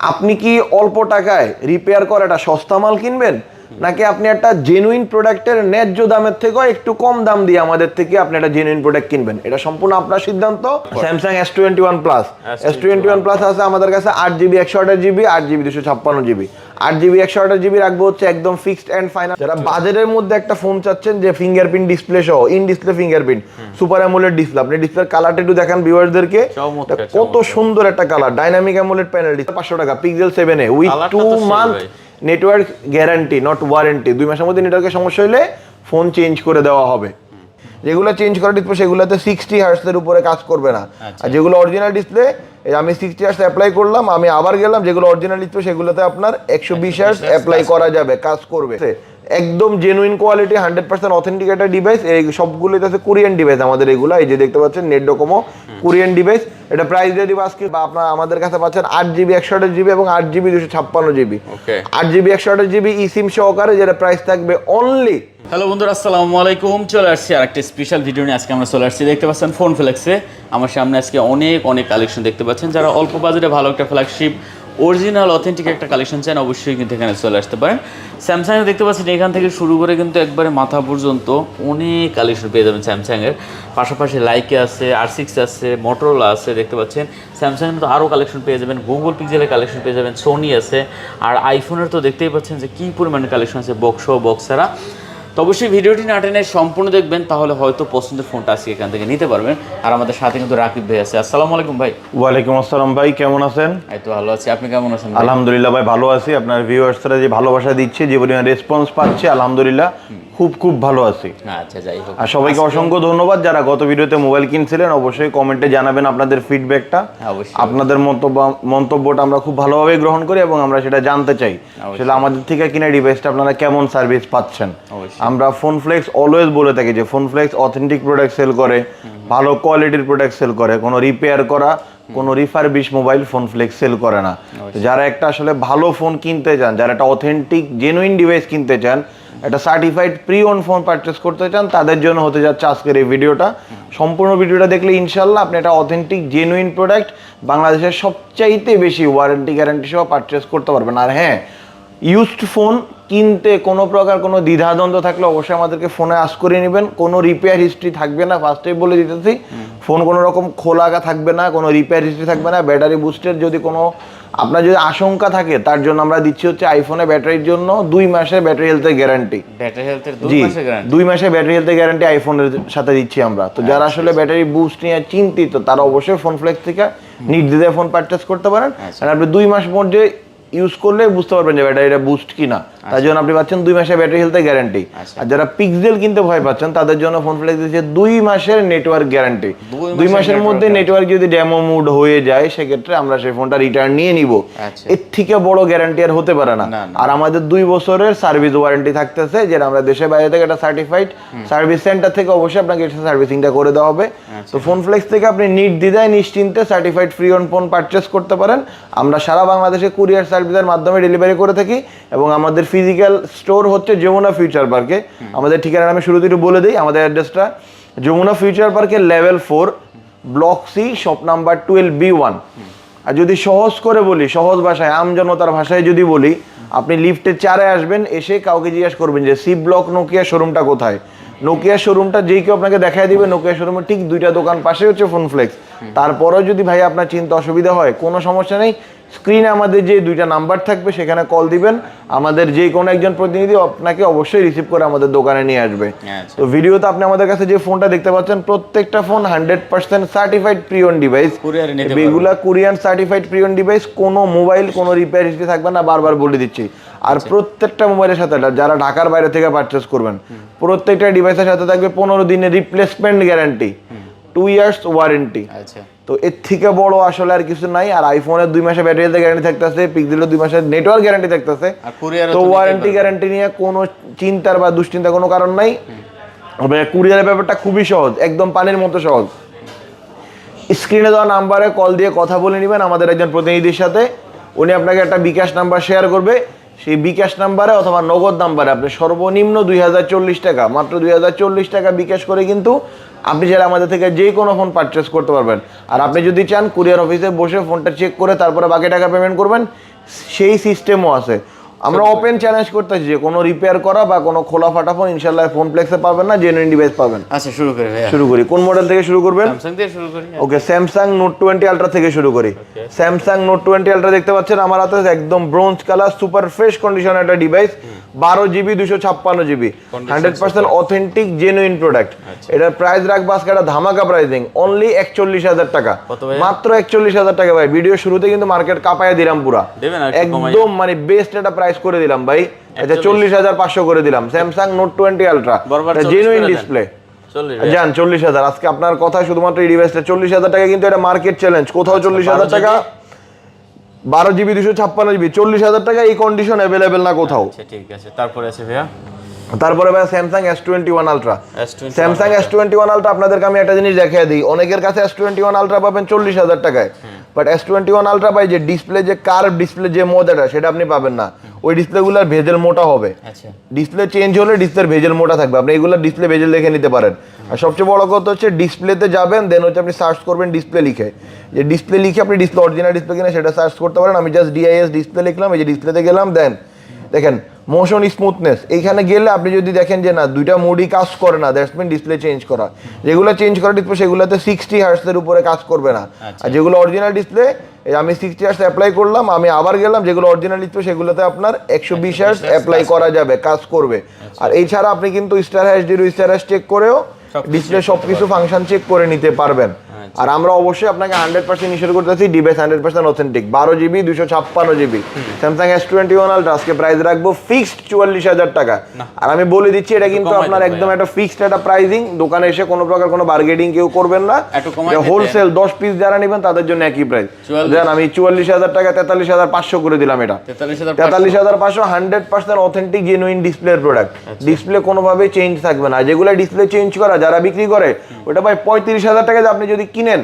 আপনি কি অল্প টাকায় রিপেয়ার করা একটা সস্তা মাল কিনবেন, নাকি আপনি একটা জেনুইন প্রোডাক্টের ন্যায্য দামের থেকেও একটু কম দাম দিয়ে আমাদের থেকে আপনি একটা জেনুইন প্রোডাক্ট কিনবেন? এটা সম্পূর্ণ আপনার সিদ্ধান্ত। Samsung S21 plus, S21 plus আছে আমাদের কাছে 8GB 128GB, 8GB 256GB। 8GB 128GB রাখবো হচ্ছে একদম ফিক্সড অ্যান্ড ফাইনাল। যারা বাজেটের মধ্যে একটা ফোন চাচ্ছেন যে ফিঙ্গারপ্রিন্ট ডিসপ্লে সহ, in display fingerprint, super AMOLED display, আপনি ডিসপ্লের কালারটা একটু দেখান ভিউয়ারদেরকে, কত সুন্দর একটা কালার, ডাইনামিক অ্যামোলেড প্যানেল, 500 টাকা, pixel 7a with 2 month network guarantee, not warranty. 2 মাসের মধ্যে নেটওয়ার্কের সমস্যা হলে ফোন চেঞ্জ করে দেওয়া হবে। যেগুলো চেঞ্জ করা ডিসপ্লে সেগুলোতে 60 হার্টজের উপরে কাজ করবে না। আর যেগুলো অরিজিনাল ডিসপ্লে, আমি 60 হার্টজ অ্যাপ্লাই করলাম, আমি আবার গেলাম, যেগুলো অরিজিনাল ডিসপ্লে সেগুলোতে আপনার 120 হার্টজ অ্যাপ্লাই করা যাবে, কাজ করবে। একদম জেনুইন কোয়ালিটি, 100% অথেন্টিক একটা ডিভাইস। এই সবগুলোই আছে কোরিয়ান ডিভাইস আমাদের এগুলো। এই যে দেখতে পাচ্ছেন নেট ডোকোমো কোরিয়ান ডিভাইস। এটা প্রাইস দিয়ে দিব আজকে, বা আপনারা আমাদের কাছে পাচ্ছেন 8GB 128GB এবং 8GB 256GB। 8GB 128GB ই সিম সহকারে, যেটা প্রাইস থাকবে অনলি। হ্যালো বন্ধুরা, আসসালামু আলাইকুম। চলে আসছি আরেকটা স্পেশাল ভিডিও নিয়ে। আজকে আমরা চলে আসছি, দেখতে পাচ্ছেন ফোন ফ্লেক্সে। আমার সামনে আজকে অনেক কালেকশন দেখতে পাচ্ছেন। যারা অল্প বাজেটে ভালো একটা ফ্ল্যাগশিপ অরিজিনাল অথেন্টিক একটা কালেকশন চান, অবশ্যই কিন্তু এখানে চলে আসতে পারেন। স্যামসাংয়ে দেখতে পাচ্ছেন এখান থেকে শুরু করে কিন্তু একবারে মাথা পর্যন্ত অনেক কালেকশন পেয়ে যাবেন স্যামসাংয়ের। পাশাপাশি লাইকে আছে, R6 আছে, মোটরোলা আছে, দেখতে পাচ্ছেন স্যামসাংয়ের তো আরও কালেকশন পেয়ে যাবেন, গুগল পিক্সেলের কালেকশন পেয়ে যাবেন, সোনি আছে, আর আইফোনের তো দেখতেই পাচ্ছেন যে কী পরিমাণে কালেকশন আছে, বক্স ছাড়া। তো অবশ্যই ভিডিওটি না টেনে সম্পূর্ণ দেখবেন, তাহলে হয়তো পছন্দের ফোনটা আজকে এখান থেকে নিতে পারবেন। আর আমাদের সাথে কিন্তু রাকিব ভাই আছে। আসসালামু আলাইকুম ভাই। ওয়ালাইকুম আসসালাম ভাই, কেমন আছেন? এই তো ভালো আছি, আপনি কেমন আছেন? আলহামদুলিল্লাহ ভাই, ভালো আছি। আপনার ভিউয়ার্সরা যে ভালোবাসা দিচ্ছে, যে পরিমাণ রেসপন্স পাচ্ছে, আলহামদুলিল্লাহ খুব ভালো আছি। আচ্ছা, যাই হোক, আর সবাইকে অসংখ্য ধন্যবাদ। যারা গত ভিডিওতে মোবাইল কিনছিলেন, অবশ্যই কমেন্টে জানাবেন আপনাদের ফিডব্যাকটা। আপনাদের মন্তব্যটা আমরা খুব ভালোভাবে গ্রহণ করি এবং আমরা সেটা জানতে চাই, সেটা আমাদের থেকে কিনা ডিভাইসটা আপনারা কেমন সার্ভিস পাচ্ছেন। আমরা ফোন ফ্লেক্স অলওয়েজ বলে থাকি যে phone Flex authentic product sale করে, ভালো কোয়ালিটির প্রোডাক্ট সেল করে, কোনো রিপেয়ার করা, কোনো refurbish mobile phone Flex sale করে না। যারা একটা আসলে ভালো ফোন কিনতে চান, যারা একটা অথেন্টিক জেনুইন ডিভাইস কিনতে চান, একটা certified pre own phone purchase করতে চান, তাদের জন্য হতে যাচ্ছে আজকের এই ভিডিওটা। সম্পূর্ণ ভিডিওটা দেখলে ইনশাল্লাহ আপনি একটা অথেন্টিক জেনুইন প্রোডাক্ট বাংলাদেশের সবচাইতে বেশি ওয়ারেন্টি গ্যারান্টি সহ পারচেস করতে পারবেন। আর হ্যাঁ, ইউজড ফোন কিনতে কোনো প্রকার কোনো দ্বিধাদ্বন্দ্ব থাকলে অবশ্যই আমাদেরকে ফোনে আস করে নেবেন। কোনো রিপেয়ার হিস্ট্রি থাকবে না, ফার্স্টেই বলে দিতেছি। ফোন কোনো রকম খোলা থাকবে না, কোনো রিপেয়ার হিস্ট্রি থাকবে না। ব্যাটারি বুস্টের যদি কোনো আপনার যদি আশঙ্কা থাকে, তার জন্য আমরা দিচ্ছি হচ্ছে আইফোনে ব্যাটারির জন্য 2 মাসের ব্যাটারি হেলথের গ্যারান্টি। ব্যাটারি হেলথের 2 মাসের গ্যারান্টি, 2 মাসের ব্যাটারি হেলথের গ্যারান্টি আইফোনের সাথে দিচ্ছি আমরা। তো যারা আসলে ব্যাটারি বুস্ট নিয়ে চিন্তিত, তারা অবশ্যই ফোন ফ্লেক্স থেকে নির্দ্বিধায় ফোন পারচেস করতে পারেন। আর আপনি 2 মাস মধ্যে ইউজ করলে বুঝতে পারবেন যে ব্যাটারিটা বুস্ট কিনা। তার জন্য আপনি পাচ্ছেন 2 মাসের ব্যাটারি হেলথের গ্যারান্টি। আর যারা পিক্সেল কিনতে ভয় পাচ্ছেন, তাদের জন্য ফোন ফ্লেক্স দিচ্ছে 2 মাসের নেটওয়ার্ক গ্যারান্টি। 2 মাসের মধ্যে নেটওয়ার্ক যদি ডেমো মুড হয়ে যায়, সেক্ষেত্রে আমরা সেই ফোনটা রিটার্ন নিয়ে নিব। এর থেকে বড় গ্যারান্টি আর হতে পারে না। আর আমাদের 2 বছরের সার্ভিস ওয়ারেন্টি থাকতেছে, যেটা আমরা দেশের বাইরে থেকে একটা সার্টিফাইড সার্ভিস সেন্টার থেকে অবশ্যই আপনাকে সার্ভিসিংটা করে দেওয়া হবে। তো ফোন ফ্লেক্স থেকে আপনি নির্দ্বিধায় নিশ্চিন্তে certified free on phone purchase করতে পারেন। আমরা সারা বাংলাদেশে কুরিয়ার সার্ভিসের মাধ্যমে ডেলিভারি করে থাকি এবং আমাদের ফিজিক্যাল স্টোর হচ্ছে যমুনা ফিউচার পার্কে। আমাদের ঠিকানা আমি শুরুতে একটু বলে দিই, আমাদের অ্যাড্রেসটা যমুনা ফিউচার পার্কের level 4 block C shop number 12B1। আর যদি সহজ করে বলি, সহজ ভাষায় আমজনতার ভাষায় যদি বলি, আপনি লিফটের 4-এ আসবেন, এসে কাউকে জিজ্ঞাসা করবেন যে সি ব্লক নোকিয়া শোরুমটা কোথায়। নোকিয়া শোরুমটা যেই কেউ আপনাকে দেখায় দিবে, নোকিয়া শোরুমের ঠিক 2টা দোকান পাশে হচ্ছে ফোন ফ্লেক্স। তারপরেও যদি ভাই আপনার চিন্তা অসুবিধা হয়, কোনো সমস্যা নেই, স্ক্রিনে আমাদের যে 2টা নাম্বার থাকবে সেখানে কল দিবেন, আমাদের যে কোনো একজন প্রতিনিধি আপনাকে অবশ্যই রিসিভ করে আমাদের দোকানে নিয়ে আসবে। তো ভিডিওতে আপনি আমাদের কাছে যে ফোনটা দেখতে পাচ্ছেন, প্রত্যেকটা phone 100% certified pre own device. এগুলা Korean certified pre own device. কোনো মোবাইল কোনো রিপেয়ার হিস্ট্রি থাকবে না, বারবার বলে দিচ্ছি। আর প্রত্যেকটা মোবাইলের সাথে, যারা ঢাকার বাইরে থেকে পারচেস করবেন, প্রত্যেকটা ডিভাইসের সাথে থাকবে 15 দিনের রিপ্লেসমেন্ট গ্যারান্টি, 2 ইয়ার্স ওয়ারেন্টি। তো এর থেকে বড় আসলে আর কিছু নাই। আর আইফোনের 2 মাসের ব্যাটারি হেলথ গ্যারান্টি থাকতেছে, পিক্সেলের 2 মাসের নেটওয়ার্ক গ্যারান্টি থাকতেছে। তো ওয়ারেন্টি গ্যারান্টি নিয়ে কোনো চিন্তার বা দুশ্চিন্তার কোনো কারণ নাই। কুরিয়ারের ব্যাপারটা খুবই সহজ, একদম পানির মতো সহজ। স্ক্রিনে দেওয়া নাম্বারে কল দিয়ে কথা বলে নেবেন আমাদের একজন প্রতিনিধির সাথে। উনি আপনাকে একটা বিকাশ নাম্বার শেয়ার করবে। সেই বিকাশ নাম্বারে অথবা নগদ নাম্বারে আপনি সর্বনিম্ন 2040 টাকা, মাত্র 2040 টাকা বিকাশ করে কিন্তু আপনি চাইলে আমাদের থেকে যে কোনো ফোন পারচেস করতে পারবেন। আর আপনি যদি চান কুরিয়ার অফিসে বসে ফোনটা চেক করে তারপরে বাকি টাকা পেমেন্ট করবেন, সেই সিস্টেমও আছে। আমরা ওপেন চ্যালেঞ্জ করতেছি যে কোনো রিপেয়ার করা বা কোনো খোলা ফাটা ফোন ইনশাআল্লাহ ফোন ফ্লেক্সে পাবেন না, জেনুইন ডিভাইস পাবেন। আচ্ছা শুরু করি ভাইয়া, শুরু করি কোন মডেল থেকে শুরু করবেন? স্যামসাং দিয়ে শুরু করি। ওকে, স্যামসাং নোট 20 আলট্রা থেকে শুরু করি। স্যামসাং নোট 20 আলট্রা দেখতে পাচ্ছেন আমার হাতে, একদম ব্রোঞ্জ কালার, সুপার ফ্রেশ কন্ডিশনের একটা device, 12GB 256GB, 100% authentic genuine product. এটার প্রাইস রাখবো আজকে একটা ধামাকা প্রাইসিং, অনলি 41,000 টাকা, মাত্র 41,000 টাকা ভাই। ভিডিও শুরুতে কিন্তু মার্কেট কাঁপায় দিলাম পুরা, একদম মানে বেস্ট একটা প্রাইস করে দিলাম ভাই। আচ্ছা 40,500 করে দিলাম Samsung note 20 ultra, genuine display. জান 40,000 আজকে আপনার কথা, শুধুমাত্র এই ডিভাইসটা 40,000 টাকা, কিন্তু এটা মার্কেট চ্যালেঞ্জ, কোথাও 40,000 টাকা 12GB 256GB 40,000 টাকা এই কন্ডিশন অ্যাভেলেবেল না কোথাও। আচ্ছা ঠিক আছে, তারপরে আছে ভাইয়া, তারপরে ভাই Samsung S21 ultra. Samsung S21 ultra আপনাদেরকে আমি একটা জিনিস দেখিয়ে দিই, অনেকের কাছে S21 আলট্রা পাবেন 40,000 টাকায়, বাট S21 আলট্রা ভাই যে ডিসপ্লে, যে কার্ভ ডিসপ্লে যে মোডটা, সেটা আপনি পাবেন না। ওই ডিসপ্লেগুলোর ভেজেল মোটা হবে, ডিসপ্লে চেঞ্জ হলে ডিসপ্লের ভেজেল মোটা থাকবে, আপনি এগুলোর ডিসপ্লে ভেজেল দেখে নিতে পারেন। আর সবচেয়ে বড় কথা হচ্ছে ডিসপ্লেতে যাবেন, দেন হচ্ছে আপনি সার্চ করবেন ডিসপ্লে লিখে, যে ডিসপ্লে লিখে আপনি ডিসপ্লে অরিজিনাল ডিসপ্লে কিনা সেটা সার্চ করতে পারেন। আমি জাস্ট DIS ডিসপ্লে লিখলাম, এই যে ডিসপ্লেতে গেলাম, দেন দেখেন মোশন স্মুথনেস, এইখানে গেলে আপনি যদি দেখেন যে না দুইটা মোডই কাজ করে না, দ্যাটস মিন ডিসপ্লে চেঞ্জ করা। যেগুলো চেঞ্জ করা ডিসপ্লে সেগুলোতে 60 হার্টসের উপরে কাজ করবে না, আর যেগুলো অরিজিনাল ডিসপ্লে আমি 60 হার্টস অ্যাপ্লাই করলাম, আমি আবার গেলাম, যেগুলো অরিজিনাল ডিসপ্লে সেগুলোতে আপনার 120 হার্টস অ্যাপ্লাই করা যাবে, কাজ করবে। আর এছাড়া আপনি কিন্তু star hash zero star hash check করেও ডিসপ্লে সবকিছু ফাংশন চেক করে নিতে পারবেন। আর আমরা অবশ্যই আপনাকে 100% ইনশিওর করতেছি device 100% authentic, 12GB 256GB Samsung S21 ultra আজকে প্রাইস রাখবো ফিক্সড 44,000 টাকা। আর আমি বলে দিচ্ছি এটা কিন্তু আপনার একদম একটা ফিক্সড একটা প্রাইসিং, দোকানে এসে কোনো প্রকার কোনো বার্গেনিং কেউ করবেন না। হোলসেল 10 পিস যারা নেবেন তাদের জন্য একই প্রাইস। দেন আমি 44,000 টাকা 43,500 করে দিলাম, এটা 43,500 100% অথেন্টিক জেনুইন ডিসপ্লের প্রোডাক্ট। ডিসপ্লে কোনোভাবেই চেঞ্জ থাকবে না, যেগুলো ডিসপ্লে চেঞ্জ করা যারা বিক্রি করে ওটা ভাই 35,000 টাকা আপনি যদি কিনেন,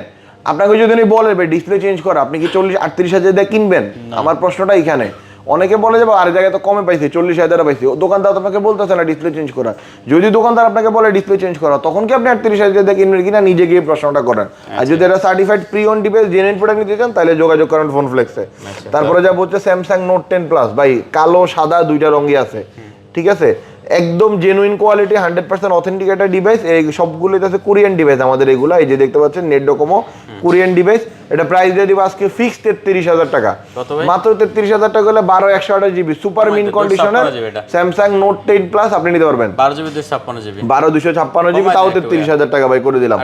আপনাকে যদি উনি বলে ডিসপ্লে চেঞ্জ করা, আপনি কি 40-38,000 দিয়ে কিনবেন? আমার প্রশ্নটা এখানে। অনেকে বলে যাবো আর জায়গায় তো কমে পাইছি 40,000 পাইছি, দোকানদার আপনাকে বলতেছে না ডিসপ্লে চেঞ্জ করা। যদি দোকানদার আপনাকে বলে ডিসপ্লে চেঞ্জ করা, তখন কি আপনি 38,000 দিয়ে কিনবেন কিনা নিজে গিয়ে প্রশ্নটা করেন। আর যদি এটা certified pre on device genuine product নিতে চান তাহলে যোগাযোগ করেন ফোন ফ্লেক্সে। তারপরে যা হচ্ছে স্যামসাং নোট 10 প্লাস, ভাই কালো সাদা দুইটা রঙই আছে, ঠিক আছে, একদম জেনুইন কোয়ালিটি 100% অথেন্টিক একটা ডিভাইস। এই সবগুলোই আছে কোরিয়ান ডিভাইস আমাদের এগুলো, এই যে দেখতে পাচ্ছেন নেট ডোকোমো কোরিয়ান ডিভাইস। এটা প্রাইস দিয়ে দিব আজকে ফিক্স 33,000 টাকা, মাত্র 33,000 টাকা হলে 12/128GB super mint conditioner Samsung note 10 plus আপনি নিতে পারবেন। 12/256GB তাও 33,000 টাকা ভাই করে দিলাম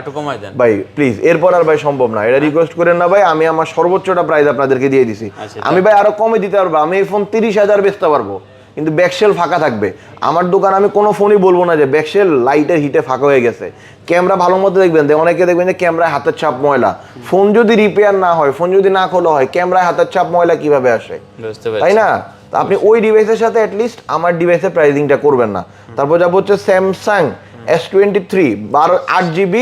ভাই, প্লিজ। এরপর আর ভাই সম্ভব না, এটা রিকোয়েস্ট করেন না ভাই, আমি আমার সর্বোচ্চটা প্রাইস আপনাদেরকে দিয়ে দিছি। আমি ভাই আরো কমে দিতে পারবো, আমি এই ফোন 30,000 বেচতে পারবো, কিন্তু ব্যাকশেল ফাঁকা থাকবে। আমার দোকান আমি কোনো ফোনই বলবো না যে ব্যাকশেল লাইটের হিটে ফাঁকা হয়ে গেছে। ক্যামেরা ভালো মতো দেখবেন, অনেকে দেখবেন যে ক্যামেরায় হাতের ছাপ ময়লা, ফোন যদি রিপেয়ার না হয়, ফোন যদি না খোলা হয়, ক্যামেরায় হাতের ছাপ ময়লা কিভাবে আসে, তাই না? আপনি ওই ডিভাইসের সাথে অ্যাটলিস্ট আমার ডিভাইসের প্রাইসিংটা করবেন না। তারপর যাবো হচ্ছে স্যামসাং S23 8GB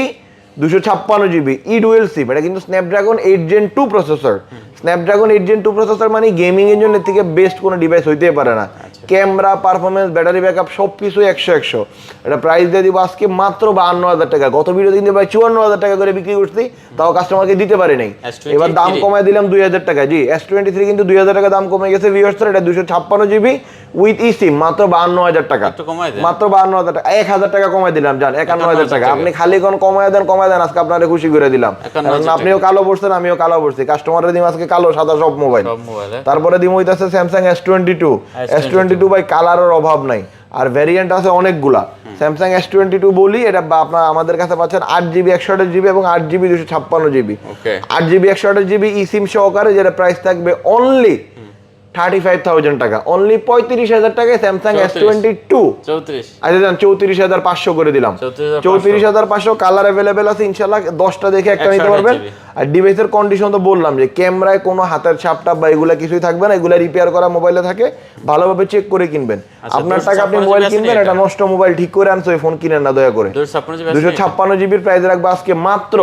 256GB ই ডুয়েল সিম, এটা কিন্তু Snapdragon 8 Gen 2 processor. Snapdragon 8 Gen 2 processor মানে গেমিং এর জন্য থেকে বেস্ট কোনো ডিভাইস হইতেই পারে না। ক্যামেরা, পারফরমেন্স, ব্যাটারি ব্যাকআপ সবকিছু 100। এটা প্রাইস দিয়ে দিব আজকে মাত্র 52,000 টাকা। গত ভিডিও দিন ভাই 54,000 টাকা করে বিক্রি করছি, তাও কাস্টমারকে দিতে পারি নাই। এবার দাম কমায় দিলাম 2,000 টাকা। জি S23 কিন্তু 2,000 টাকা দাম কমে গেছে ভিউয়ার্স। এটা 256GB উইথ ই সিম মাত্র 52,000 টাকা, মাত্র 52,000 টাকা, 1,000 টাকা কমায় দিলাম, জান 51,000 টাকা। আপনি খালি কোন কমায় দেন আজকে আপনারে খুশি করে দিলাম, কারণ আপনিও কালো পড়ছেন আমিও কালো পড়ছি, কাস্টমারের দিম আজকে কালো সাদা সব মোবাইল। তারপরে দিম হইতাছে স্যামসাং S22 ভাই কালারের অভাব নাই, আর ভ্যারিয়েন্ট আছে অনেকগুলা। স্যামসাং S22 বলি, এটা আপনার আমাদের কাছে পাচ্ছেন 8GB 128GB এবং 8GB 256GB। 8GB 128GB ই সিম সহকারে, যেটা প্রাইস থাকবে অনলি 35,000 টাকা, অনলি 35,000 টাকায় স্যামসাং S22। আচ্ছা যান 34,500 করে দিলাম, 34,500। কালার অ্যাভেলেবেল আছে ইনশাল্লাহ, 10টা দেখে একটা নিতে পারবেন। আর ডিভাইসের কন্ডিশন তো বললাম যে ক্যামেরায় কোনো হাতের ছাপটা বা এগুলা কিছুই থাকবে না, এগুলা রিপেয়ার করা মোবাইলে থাকে, ভালোভাবে চেক করে কিনবেন। আপনার টাকা আপনি মোবাইল কিনবেন, এটা নষ্ট মোবাইল ঠিক করে আনছো, ফোন কিনেন না দয়া করে। 256GB প্রাইস রাখবো আজকে মাত্র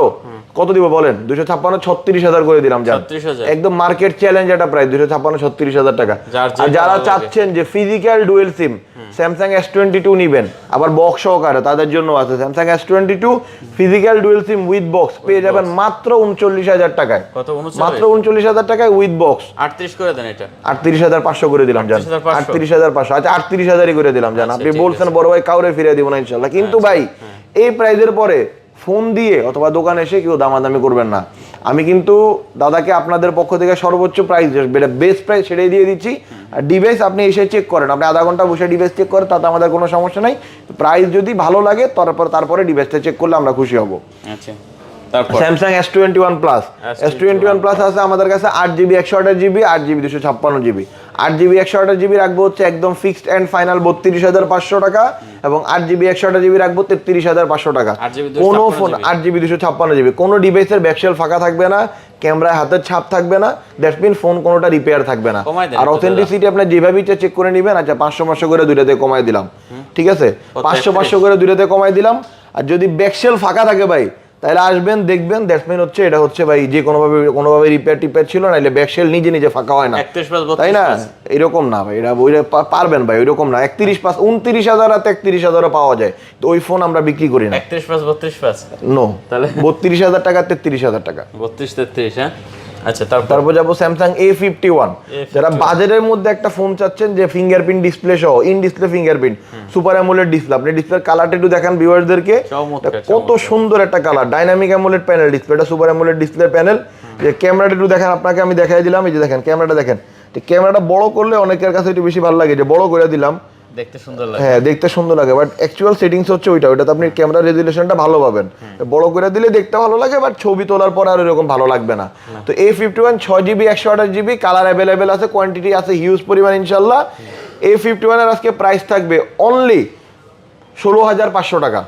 কত দিব বলেন? 256 36,000 করে দিলাম জান। 36,000 একদম মার্কেট চ্যালেঞ্জ একটা প্রাইস, 256 36,000 টাকা। আর যারা চাচ্ছেন যে ফিজিক্যাল ডুয়েল সিম স্যামসাং S22 নিবেন আবার বক্স সহকারে, তাদের জন্য আছে Samsung S22 physical dual SIM with box, পেয়ে যাবেন মাত্র 39,000 টাকায়। কত? মাত্র 39,000 টাকায় উইথ বক্স। 38 করে দেন এটা। 38,500 করে দিলাম জান। 38,500। আচ্ছা 38,000ই করে দিলাম জান। আপনি বলছেন বড় ভাই কাউরে ফিরে দিব না ইনশাআল্লাহ, কিন্তু ভাই এই প্রাইজের পরে ফোন দিয়ে অথবা দোকানে এসে কেউ দামাদামি করবেন না। আমি কিন্তু দাদাকে আপনাদের পক্ষ থেকে সর্বোচ্চ প্রাইস, যেটা বেস্ট প্রাইস সেটাই দিয়ে দিচ্ছি। আর ডিভাইস আপনি এসে চেক করেন, আপনি আধা ঘন্টা বসে ডিভাইস চেক করেন, তাতে আমাদের কোনো সমস্যা নাই। প্রাইস যদি ভালো লাগে তারপরে ডিভাইসটা চেক করলে আমরা খুশি হব। আচ্ছা, তারপর Samsung S21 plus. S21 plus আছে আমাদের কাছে 8GB 128GB, 8GB 256GB। 8GB 128GB রাখবো হচ্ছে একদম ফিক্সড এন্ড ফাইনাল 32,500 টাকা, এবং 8GB 128GB রাখবো 33,500 টাকা। কোনো ফোন 8GB 256GB, কোনো ডিভাইসের ব্যাকশেল ফাঁকা থাকবে না, ক্যামেরায় হাতের ছাপ থাকবে না, দ্যাটস মিন ফোন কোনোটা রিপেয়ার থাকবে না। আর অথেন্টিসিটি আপনি যেভাবে ইচ্ছা চেক করে নেবেন। আচ্ছা 500 করে দুইটাতে কমাই দিলাম, ঠিক আছে? 500 করে দুইটাতে কমাই দিলাম। আর যদি ব্যাকশেল ফাঁকা থাকে ভাই, তাহলে আসবেন দেখবেন, দ্যাটস মিন হচ্ছে এটা হচ্ছে ভাই যে কোনোভাবে রিপেয়ার ছিল, নাইলে ব্যাকশেল নিজে ফাঁকা হয় না, তাই না? এরকম না ভাই, এটা পারবেন ভাই, ওইরকম না। 31 29,000 আর 31,000 পাওয়া যায়, তো ওই ফোন আমরা বিক্রি করি না। 31 নো, তাহলে 32,000 টাকা 33,000 টাকা। 32 হ্যাঁ। আচ্ছা তারপর যাবো স্যামসাং A51। যারা বাজেটের মধ্যে একটা ফোন চাচ্ছেন যে ফিঙ্গারপ্রিন্ট ডিসপ্লে সহ, in display fingerprint, super AMOLED display, আপনি ডিসপ্লের কালারটা একটু দেখান ভিউয়ারদেরকে, কত সুন্দর একটা colour. Dynamic AMOLED panel display, এটা সুপার অ্যামোলেড ডিসপ্লে প্যানেল। যে ক্যামেরাটা একটু দেখেন, আপনাকে আমি দেখাই দিলাম, এই যে দেখেন ক্যামেরাটা দেখেন। ক্যামেরাটা বড় করলে অনেকের কাছে একটু বেশি ভালো লাগে, যে বড় করে দিলাম, দেখতে সুন্দর লাগে। হ্যাঁ দেখতে সুন্দর লাগে, বাট অ্যাকচুয়াল সেটিংস হচ্ছে ওইটাতে আপনি ক্যামেরা রেজুলেশনটা ভালো পাবেন। বড় করে দিলে দেখতে ভালো লাগে, বাট ছবি তোলার পর আর এরকম ভালো লাগবে না। তো A51 6GB 128GB, colour available আছে, কোয়ান্টিটি আছে হিউজ পরিমাণ ইনশাল্লাহ। A51 এর আজকে প্রাইস থাকবে অনলি 16,500 টাকা,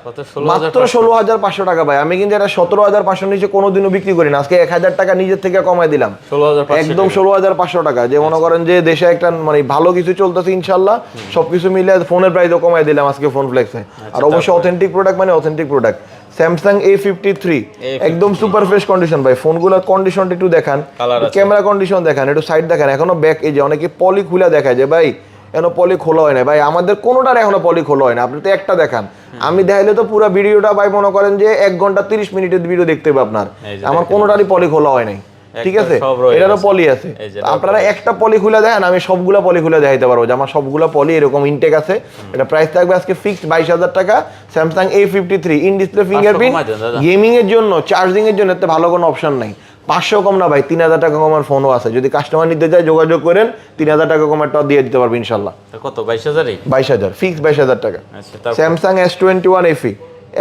মাত্র 16,500 টাকা ভাই। আমি কিন্তু এটা 17,500 নিচে কোনোদিনও বিক্রি করি না, আজকে 1,000 টাকা নিজের থেকে কমাই দিলাম, একদম 16,500 টাকা। যে মনে করেন যে দেশে একটা মানে ভালো কিছু চলতেছে ইনশাল্লাহ, সবকিছু মিলে ফোনের প্রাইসও কমাই দিলাম আজকে ফোন ফ্লেক্সে। আর অবশ্যই অথেন্টিক প্রোডাক্ট মানে অথেন্টিক প্রোডাক্ট। স্যামসাং A53 একদম সুপার ফ্রেশ কন্ডিশন ভাই। ফোনগুলোর কন্ডিশনটা একটু দেখান, ক্যামেরা কন্ডিশন দেখান, একটু সাইড দেখান, এখনো ব্যাক, এই যে অনেকে পলি খুলে দেখায় যে ভাই এখনো পলি খোলা হয় না, ভাই আমাদের কোনোটার এখনো পলি খোলা হয় না, আপনি তো একটা দেখান। আমি দেখাইলে তো পুরো ভিডিওটা ভাই মনে করেন যে 1 ঘন্টা 30 মিনিটের ভিডিও দেখতে হবে আপনার, আমার কোনোটারই পলি খোলা হয় নাই, ঠিক আছে? এটারও পলি আছে, আপনারা একটা পলি খুলে দেখেন, আমি সবগুলা পলি খুলে দেখাইতে পারবো যে আমার সবগুলা পলি এরকম ইনটেক আছে। এটা প্রাইস থাকবে আজকে ফিক্সড 22,000 টাকা। Samsung A53 in display fingerprint, gaming এর জন্য, চার্জিং এর জন্য এতে ভালো কোনো অপশন নাই। 500 কম না ভাই, 3,000 টাকা কমার ফোনও আছে, যদি কাস্টমার নিতে চায় যোগাযোগ করেন, 3,000 টাকা কমারটা দিয়ে দিতে পারবো ইনশাল্লাহ। কত? 22,000? 22,000 ফিক্স 22,000 টাকা। স্যামসাং S21 FE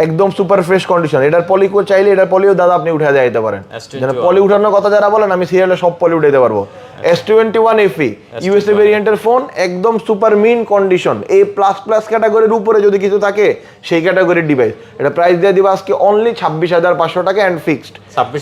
একদম সুপার ফ্রেশ কন্ডিশন, এটার পলি চাইলে এটার পলিও দাদা আপনি উঠে দিতে পারেন। পলি উঠানোর কথা যারা বলেন, আমি সিরিয়ালে সব পলি উঠাইতে পারবো। S21 FE ইউএসএ ভেরিয়েন্টের ফোন, একদম সুপার মিন কন্ডিশন, A++ ক্যাটাগরির উপরে যদি কিছু থাকে সেই ক্যাটাগরির ডিভাইস। এটা প্রাইস দিয়ে দিব আজকে অনলি 26,500 টাকা এন্ড ফিক্সড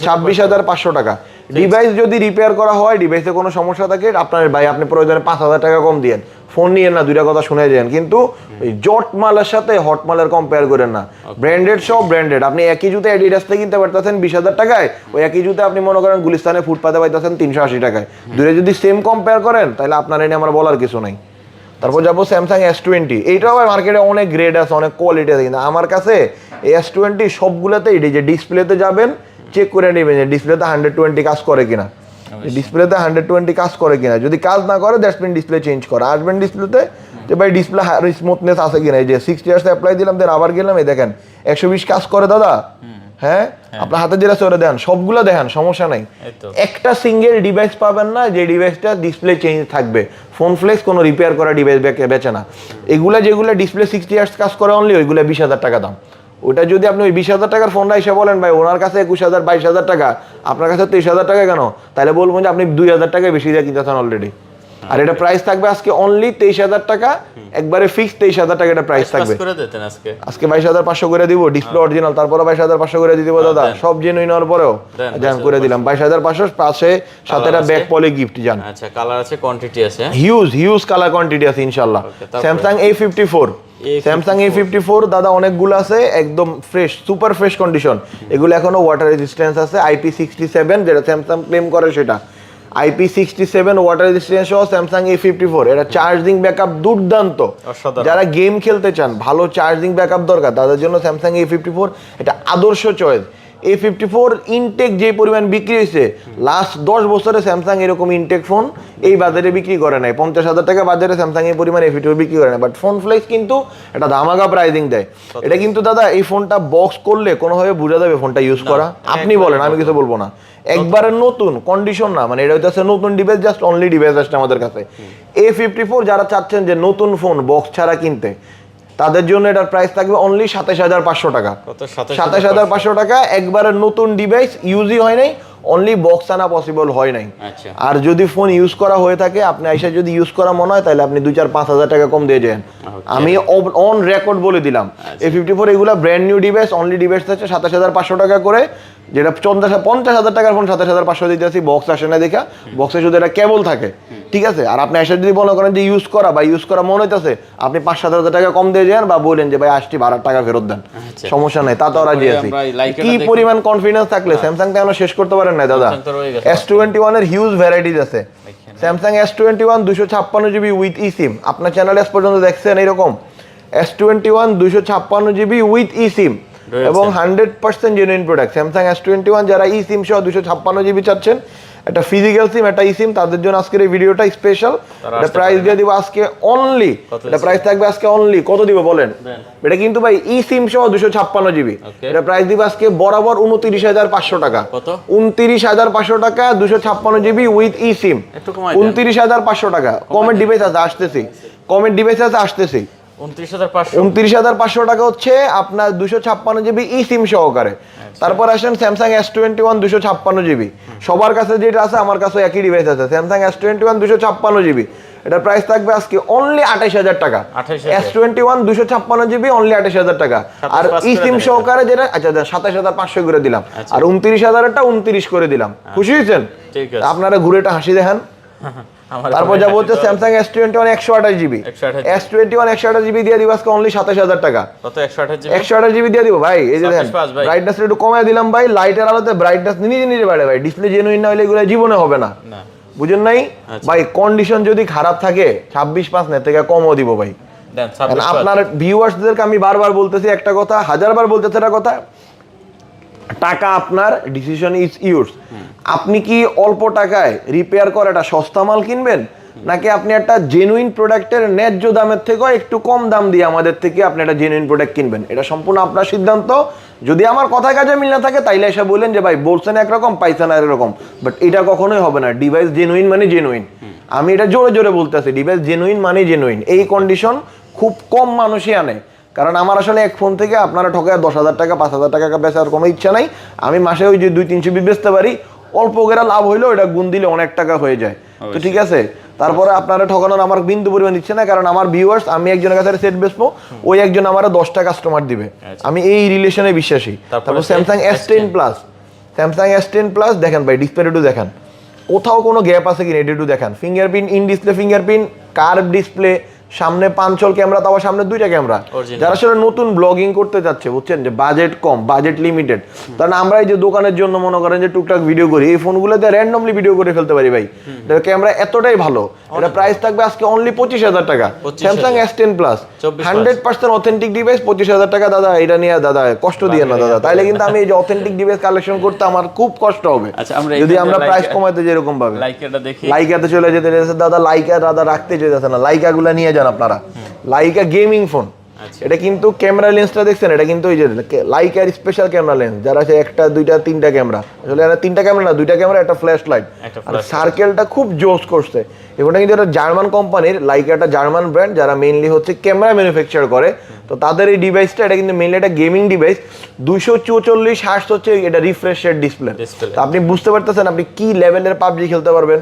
26,500 টাকা। ডিভাইস যদি রিপেয়ার করা হয়, ডিভাইসে কোনো সমস্যা থাকে, আপনার ভাই আপনি প্রয়োজনে 5,000 টাকা কম দিয়েন, ফোন নিয়ে না, দুইটা কথা শুনে যান, কিন্তু এই জট মালের সাথে হট মালের কম্পেয়ার করেন না। ব্র্যান্ডেড সব ব্র্যান্ডেড, আপনি একই জুতা অ্যাডিডাস থেকে কিনতে পারতেছেন 20,000 টাকায়, ওই একই জুতা আপনি মনে করেন গুলিস্তানে ফুটপাতে পাইতেছেন 380 টাকায়। দুইটা যদি সেম কম্পেয়ার করেন, তাহলে আপনার এনে আমার বলার কিছু নাই। তারপর যাবো স্যামসাং S20, এইটাও আবার মার্কেটে অনেক গ্রেড আছে, অনেক কোয়ালিটি আছে, কিন্তু আমার কাছে S20 সবগুলোতে এই যে ডিসপ্লেতে যাবেন, চেক করে নেবেন যে ডিসপ্লেতে 120 কাজ করে কিনা, ডিসপ্লেতে 120 কাজ করে কিনা। যদি কাজ না করে দ্যাটস মিন ডিসপ্লে চেঞ্জ করা। আসবেন ডিসপ্লেতে যে ভাই ডিসপ্লে স্মুথনেস আছে কিনা, এই যে 60 ইয়ার্স অ্যাপ্লাই দিলাম, দেন আবার গেলাম, এই দেখেন 120 কাজ করে দাদা, হ্যাঁ আপনার হাতে যেটা চলে দেন, সবগুলো দেখেন, সমস্যা নাই। একটা সিঙ্গেল ডিভাইস পাবেন না যে ডিভাইসটা ডিসপ্লে চেঞ্জ থাকবে। ফোন ফ্লেক্স কোনো রিপেয়ার করা ডিভাইস বেচে না। এগুলা যেগুলো ডিসপ্লে 60 ইয়ার্স কাজ করে অনলি, ওইগুলো 20,000 টাকা দাম। ওটা যদি আপনি ওই 20,000 টাকার ফোনটা এসে বলেন ভাই ওনার কাছে 21,000 22,000 টাকা, আপনার কাছে 23,000 টাকা কেন, তাহলে বলবো যে আপনি 2,000 টাকায় বেশি দিয়ে কিনতেছেন অলরেডি। আর এটা প্রাইস থাকবে আজকে অনলি 23,000 টাকা, একবারে ফিক্সড 23,000 টাকা এটা প্রাইস থাকবে। আজকে 22,500 করে দিব, ডিসপ্লে অরিজিনাল, তারপরে 22,500 করে দিয়ে দিব দাদা, সব জেনুইন হওয়ার পরেও জান করে দিলাম 22,500, পাশে সাথে একটা ব্যাক পলি গিফট জান। আচ্ছা কালার আছে, কোয়ান্টিটি আছে, হিউজ কালার কোয়ান্টিটি আছে ইনশাআল্লাহ। স্যামসাং A54 স্যামসাং A54 দাদা অনেকগুলো আছে, একদম ফ্রেশ, সুপার ফ্রেশ কন্ডিশন। এগুলো এখনো ওয়াটার রেজিস্ট্যান্স আছে, IP67 যেটা স্যামসাং ক্লেম করে সেটা। IP67 ওয়াটার রেজিস্ট্যান্স সহ স্যামসাং A54, এটা চার্জিং ব্যাকআপ দুর্দান্ত। যারা গেম খেলতে চান, ভালো চার্জিং ব্যাকআপ দরকার, তাদের জন্য স্যামসাং A54 এটা আদর্শ চয়েস। A54 ইনটেক যে পরিমাণ বিক্রি হয়েছে, লাস্ট 10 বছরে স্যামসাং এরকম ইনটেক ফোন এই বাজারে বিক্রি করে নাই। 50,000 টাকা বাজারে স্যামসাং এই পরিমাণ A54 বিক্রি করে নাই, বাট ফোন ফ্লেক্স কিন্তু এটা ধামাকা প্রাইজিং দেয়। এটা কিন্তু দাদা এই ফোনটা বক্স করলে কোনোভাবে বোঝা যাবে ফোনটা ইউজ করা? আপনি বলেন, আমি কিছু বলবো না। একবারে নতুন কন্ডিশন না, মানে এটা হচ্ছে নতুন ডিভাইস, জাস্ট অনলি ডিভাইস আসছে আমাদের কাছে। A54 যারা চাচ্ছেন যে নতুন ফোন বক্স ছাড়া কিনতে, তাদের জন্য এটার প্রাইস থাকবে অনলি 27,500 টাকা। 27,500 টাকা, একবারে নতুন ডিভাইস, ইউজই হয় নাই, অনলি বক্স আনা পসিবল হয় নাই। আর যদি ফোন ইউজ করা হয়ে থাকে, আপনি আইসা যদি ইউজ করা মনে হয়, তাহলে আপনি 2-4-5,000 টাকা কম দিয়ে যান। আমি অন রেকর্ড বলে দিলাম, A54 এগুলা brand new device, only device হচ্ছে 27,500 টাকা করে, যেটা 50,000 টাকার ফোন 27,500 দিতে আসি। বক্স আসে না দেখা, বক্সে শুধু এটা কেবল থাকে, ঠিক আছে। আর আপনি এসে যদি মনে করেন যে ইউজ করা মনে হইতেছে, আপনি 5-7,000 টাকা কম দিয়ে যান, বা বলেন যে ভাই আসছি ভাড়ার টাকা ফেরত দেন, সমস্যা নাই, তা তো রাজি আছি। কি পরিমাণ কনফিডেন্স থাকলে স্যামসাং তো এখনো শেষ করতে পারেন না দাদা। S21 এর হিউজ ভ্যারাইটিস আছে। স্যামসাং S21 256GB উইথ ই সিম, আপনার চ্যানেলে আজ পর্যন্ত দেখছেন এরকম? S21 256GB উইথ ই সিম এবং 100% জেনুইন প্রোডাক্ট। স্যামসাং S21 যারা ই সিম সহ 256GB চাচ্ছেন, একটা ফিজিক্যাল সিম, একটা ই সিম, তাদের জন্য আজকের এই ভিডিওটা স্পেশাল। এটা প্রাইস দিয়ে দিব আজকে অনলি, এটা প্রাইস থাকবে আজকে অনলি, কত দিব বলেন? এটা কিন্তু ভাই ই সিম সহ 256GB, এটা প্রাইস দিব আজকে বরাবর 29,500 টাকা। 29,500 টাকা 256GB উইথ ই সিম, 29,500 টাকা। কমেন্ট ডিভাইস আছে, আসতেছি, কমেন্ট ডিভাইস আছে, আসতেছি। 29,500 টাকা হচ্ছে আপনার 256GB ই সিম সহকারে। তারপর আসেন স্যামসাং S21 256GB, সবার কাছে যেটা আছে আমার কাছে একই ডিভাইস আছে, স্যামসাং S21 256GB। এটার প্রাইস থাকবে আজকে অনলি 28,000 টাকা। S21 256GB অনলি 28,000 টাকা। আর ই সিম সহকারে যেটা, আচ্ছা 27,500 করে দিলাম, আর 29,000টা 29 করে দিলাম। খুশি হয়েছেন? আপনারা ঘুরেটা হাসি দেখান। তারপর যা বলছে Samsung S21 128GB, S21 128GB দিয়ে দিব আজকে অনলি 27,000 টাকা। কত? 128GB দিয়ে দিব ভাই। এই যে দেখেন, ব্রাইটনেস একটু কমায় দিলাম ভাই, লাইটের আলোতে ব্রাইটনেস নিজে নিজে বাড়ে ভাই। ডিসপ্লে জেনুইন না হলে এগুলো জীবনে হবে না, বুঝেন নাই ভাই? কন্ডিশন যদি খারাপ থাকে 26.5 না থেকে কমও দিব ভাই। আপনার ভিউয়ার্সদেরকে আমি বারবার বলতেছি একটা কথা, হাজারবার বলতেছি একটা কথা, টাকা আপনার, ডিসিশন ইজ ইউরস। আপনি কি অল্প টাকায় রিপেয়ার করে একটা সস্তা মাল কিনবেন, নাকি আপনি একটা জেনুইন প্রোডাক্টের ন্যায্য দামের থেকেও একটু কম দাম দিয়ে আমাদের থেকে আপনি একটা জেনুইন প্রোডাক্ট কিনবেন? এটা সম্পূর্ণ আপনার সিদ্ধান্ত। যদি আমার কথা কাজে মিল না থাকে, তাইলে এসে বলেন যে ভাই বলছেন একরকম, পাইছেন আর এরকম, বাট এটা কখনোই হবে না। ডিভাইস জেনুইন মানে জেনুইন, আমি এটা জোরে জোরে বলতেছি, ডিভাইস জেনুইন মানে জেনুইন। এই কন্ডিশন খুব কম মানুষই আনে, কারণ আমার আসলে এক ফোন থেকে আপনারা ঠকায় 10,000 টাকা 5,000 টাকা বেচার কোনো ইচ্ছা নাই। আমি মাসে ওই যে 2-300 পিস বেচতে পারি, অল্প করে লাভ হইলেও এটা গুণ দিলে অনেক টাকা হয়ে যায়। তো ঠিক আছে, তারপরে আপনারা ঠকানোর আমার বিন্দু পরিমাণ ইচ্ছে না, কারণ আমার ভিউয়ার্স, আমি একজনের কাছে সেট বেচবো, ওই একজন আমার 10টা কাস্টমার দিবে, আমি এই রিলেশনে বিশ্বাসী। তারপর Samsung S10 plus, Samsung S10 plus দেখেন ভাই, ডিসপ্লে একটু দেখেন, কোথাও কোনো গ্যাপ আছে কিনা এটা একটু দেখেন। Fingerprint, in display fingerprint, curve display, সামনে 5 ক্যামেরা, তাও সামনে 2টা ক্যামেরা। যারা আসলে নতুন ব্লগিং করতে যাচ্ছে, বুঝছেন, যে বাজেট কম, বাজেট লিমিটেড, কারণ আমরা এই যে দোকানের জন্য মনে করেন যে টুকটাক ভিডিও করি, এই ফোনগুলোতে র্যান্ডমলি ভিডিও করে ফেলতে পারি ভাই। ক্যামেরা এতটাই ভালো, এটা প্রাইস থাকবে আজকে অনলি 25,000 টাকা। Samsung S10 plus 100% authentic device, 25,000 টাকা। দাদা এটা নিয়ে দাদা কষ্ট দিয়ে না দাদা, তাইলে কিন্তু আমি এই যে অথেন্টিক ডিভাইস কালেকশন করতে আমার খুব কষ্ট হবে যদি আমরা প্রাইস কমাতে যেরকম ভাবে। লাইকাতে চলে যেতে দাদা, লাইকা দাদা রাখতে যেতেছে না, লাইকা গুলা নিয়ে যান আপনারা। লাইকা গেমিং ফোন, এটা কিন্তু ক্যামেরা লেন্সটা দেখছেন, এটা কিন্তু ওই যে লাইকার স্পেশাল ক্যামেরা লেন্স, যারা আছে 1টা 2টা 3টা ক্যামেরা, আসলে এটা 3টা ক্যামেরা না, 2টা ক্যামেরা, একটা ফ্ল্যাশ লাইট, আর সার্কেলটা খুব জোস করছে। এটা কিন্তু একটা জার্মান কোম্পানির, লাইকা একটা জার্মান ব্র্যান্ড, যারা মেইনলি হচ্ছে ক্যামেরা ম্যানুফ্যাকচার করে। তো তাদের এই ডিভাইসটা, এটা কিন্তু মেইনলি একটা গেমিং ডিভাইস। 244 হার্টজ হচ্ছে এটা রিফ্রেশ রেট ডিসপ্লে। তো আপনি বুঝতে পারতেছেন আপনি কি লেভেলের পাবজি খেলতে পারবেন,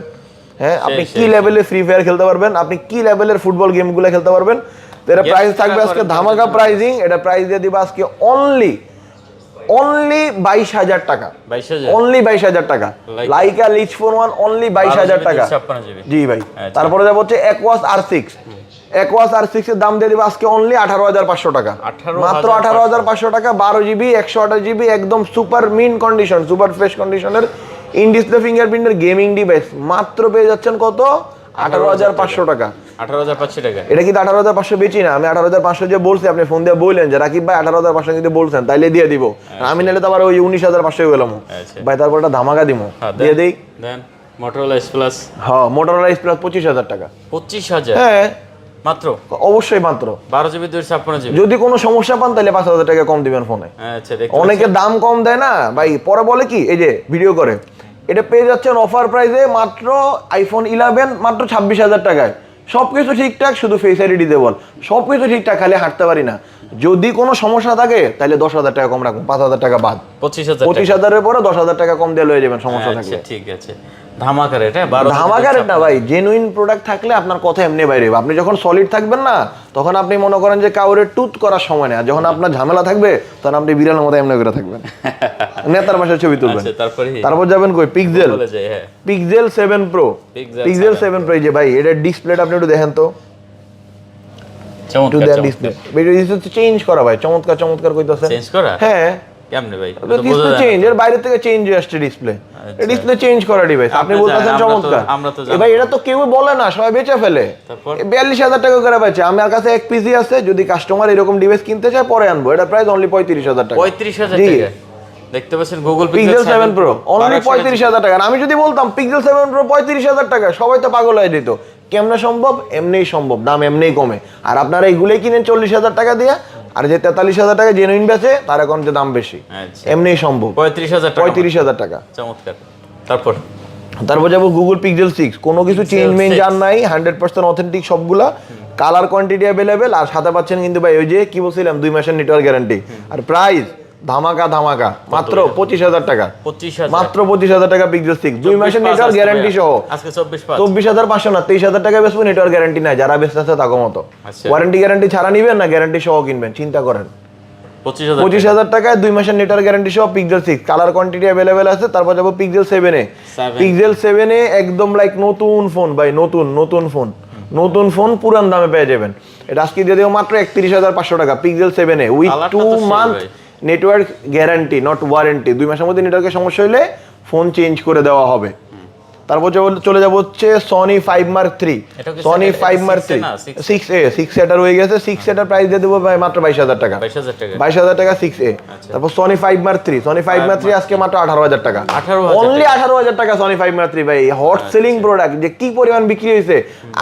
হ্যাঁ, আপনি কি লেভেলের ফ্রি ফায়ার খেলতে পারবেন, আপনি কি লেভেলের ফুটবল গেমগুলো খেলতে পারবেন। তো এটা প্রাইস থাকবে আজকে ধামাকা প্রাইজিং, এটা প্রাইস দিয়ে দিব আজকে অনলি অনলি 22,000 টাকা, 22,000 অনলি 22,000 টাকা। লাইকা লিচ ফোন 1 অনলি 22,000 টাকা। 56 জিবি। জি ভাই। আচ্ছা। তারপরে যাব হচ্ছে Aquos R6, Aquos R6 এর দাম দিয়ে দিব আজকে অনলি 18,500 টাকা, 18,500 মাত্র 18,500 টাকা। 12 জিবি 128 জিবি একদম super mint condition, super fresh কন্ডিশনের ইন ডিসপ্লে ফিঙ্গারপ্রিন্টের গেমিং ডিভাইস মাত্র পেয়ে যাচ্ছেন কত? 18,500 টাকা। 18,500 টাকা। এটা কিন্তু 18,500 বেচি না আমি, 18,500 যে বলছি আপনি ফোন দিয়ে বললেন যে রাকিব ভাই 18,500 কিন্তু বলছেন, তাইলে দিয়ে দিব। আমি নিলে তো আবার ওই 19,500 গেলাম ভাই, তারপর একটা ধামাকা দিব, দিয়ে দেই। দেন Motorola S Plus। হ্যাঁ Motorola S Plus 25,000 টাকা। 25,000 হ্যাঁ মাত্র? অবশ্যই মাত্র। 12 জিবি 256 জিবি। যদি কোনো সমস্যা পান তাহলে 5,000 টাকা কম দিবেন ফোনে। আচ্ছা দেখতে অনেকে দাম কম দেয় না ভাই, পরে বলে কি এই যে ভিডিও করে, এটা পেয়ে যাচ্ছেন অফার প্রাইসে মাত্র আইফোন 11 মাত্র 26,000 টাকায়। সবকিছু ঠিকঠাক, শুধু ফেস আইডি দিতে বল, সবকিছু ঠিকঠাক, খালি হাঁটতে পারি না। যদি কোনো সমস্যা থাকে তাহলে 10,000 টাকা কম রাখুন, 5,000 টাকা বাদ। 25,000 এর পরে 10,000 টাকা কম দিয়ে লয়ে যাবেন সমস্যা থাকলে। ঠিক আছে। ধামাকা রেট, 12 ধামাকা রেট না ভাই, জেনুইন প্রোডাক্ট থাকলে আপনার কথা এমনি বাইরে। আপনি যখন সলিড থাকবেন না তখন আপনি মনে করেন যে কাউরে টুথ করার সময় নেই, আর যখন আপনার ঝামেলা থাকবে তখন আপনি বিড়ালের মতো এমনি করে থাকবেন, নেতার পাশে ছবি তুলবেন। তারপর যাবেন কই? Pixel, pixel 7 pro, pixel 7 pro. এই যে ভাই এটা ডিসপ্লেটা আপনি একটু দেখেন তো, চমৎকার ডিসপ্লে। ভিডিও ডিসপ্লে চেঞ্জ করা ভাই, চমৎকার চমৎকার কইতাছে চেঞ্জ করা। হ্যাঁ কেমনে ভাই? ডিসপ্লে চেঞ্জ, এর বাইরে থেকে চেঞ্জ হয়ে আসছে ডিসপ্লে। ডিসপ্লে চেঞ্জ করা ডিভাইস আপনি বলতেছেন চমৎকার। এ ভাই এটা তো কেউ বলে না, সবাই বেচে ফেলে। 42,000 টাকা করে বেচে। আমার কাছে এক পিসি আছে, যদি কাস্টমার এরকম ডিভাইস কিনতে চায় পরে আনবো। এটা প্রাইস অনলি 35,000 টাকা। 35,000 টাকা দেখতে পাচ্ছেন। গুগল পিক্সেল 7 প্রো অনলি 35,000 টাকা। আমি যদি বলতাম পিক্সেল 7 প্রো 35,000 টাকা, সবাই তো পাগল হয়ে যেত। কেমনে সম্ভব? এমনিই সম্ভব, দাম এমনিই কমে। আর আপনারা এইগুলোই কিনেন 40,000 টাকা দিয়ে, আর যে 43,000 টাকা জেনুইন বেচে তার এখন যে দাম বেশি। এমনিই সম্ভব। 35,000 টাকা। চমৎকার। তারপর যাবো গুগল পিক্সেল 6, কোনো কিছু চেঞ্জ মেঞ্জ আর নাই, 100% অথেন্টিক সবগুলা, কালার কোয়ান্টিটি অ্যাভেলেবেল। আর সাথে পাচ্ছেন কিন্তু ভাই ওই যে কি বলছিলাম 2 মাসের নেটওয়ার্ক গ্যারান্টি। আর প্রাইস ধামাকা ধামাকা মাত্র 25,000 টাকা, মাত্র 25,000 টাকা পিক্সেল 6 2 মাসের নেটওয়ার্ক গ্যারান্টি সহ। আজকে 24,500 24,500 না 23,000 টাকা বেচবো, নেটওয়ার্ক গ্যারান্টি নাই। যারা বেচতেছে তাকো মতো ওয়ারেন্টি গ্যারান্টি ছাড়া নিবেন না গ্যারান্টি সহ কিনবেন, চিন্তা করেন। 25,000 টাকায় 2 মাসের নেটওয়ার্ক গ্যারান্টি সহ পিক্সেল 6, কালার কোয়ান্টিটি অ্যাভেলেবেল আছে। তারপর যাবো পিক্সেল 7 এ। পিক্সেল 7 এ একদম লাইক নতুন ফোন ভাই, নতুন ফোন, নতুন ফোন পুরান দামে পেয়ে যাবেন। এটা আজকে দিয়ে দেবো মাত্র 31,500 টাকা pixel 7 A with 2 month network guarantee, not warranty. 2 মাসের মধ্যে নেটওয়ার্কের সমস্যা হলে ফোন চেঞ্জ করে দেওয়া হবে। তারপর চলে যাবো হচ্ছে Sony 5 mark 3, Sony 5 mark 3 6A, 6A হয়ে গেছে। 6A প্রাইস দিয়ে দেবো ভাই মাত্র 22,000 টাকা, 22,000 টাকা 6A। তারপর সনি 5 মার্ক 3, সনি 5 মার্ক 3 আজকে মাত্র 18,000 টাকা, অনলি 18,000 টাকা সনি 5 মার্ক 3 ভাই। হট সেলিং প্রোডাক্ট, যে কি পরিমাণ বিক্রি হয়েছে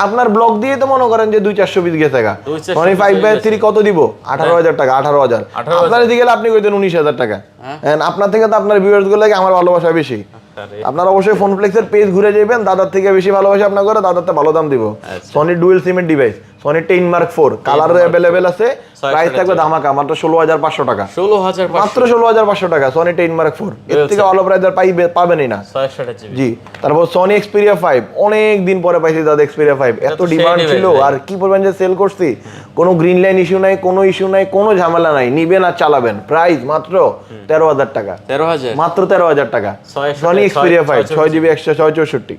আপনার ব্লগ দিয়ে তো মনে করেন যে 200-400 পিস গেছে গা। সনি 5 মার্ক 3 কত দিব? 18,000 টাকা, 18,000। আপনার দিকে গেলে আপনি কইতেন 19,000 টাকা। আপনার থেকে তো আপনার ভিউয়ার্স গুলো লাগে আমার ভালোবাসা বেশি। আপনারা অবশ্যই ফোন ফ্লেক্সের পেজ ঘুরে যাবেন, দাদার থেকে বেশি ভালোবাসা আপনার করে, দাদার তো ভালো দাম দিব। সনি ডুয়েল সিমের device, Sony 10 mark 4 colour available আছে। প্রাইস থাকবে ধামাকা মাত্র 16,500 টাকা, মাত্র 16,500 টাকা সনি 10 মার্ক 4। এর থেকে ভালো প্রাইস আর পাবেনই না। জি। তারপর সনি এক্সপেরিয়া 5 অনেক দিন পরে পাইছি দাদা। এক্সপেরিয়া 5 এত ডিমান্ড ছিল, আর কি পরিমাণ যে সেল করছি, কোনো গ্রিন লাইন ইস্যু নাই, কোনো ইস্যু নাই, কোনো ঝামেলা নাই, নিবেন আর চালাবেন। প্রাইস মাত্র 13,000 টাকা, মাত্র 13,000 টাকা সনি এক্সপেরিয়া 5 6GB এক্সট্রা 664।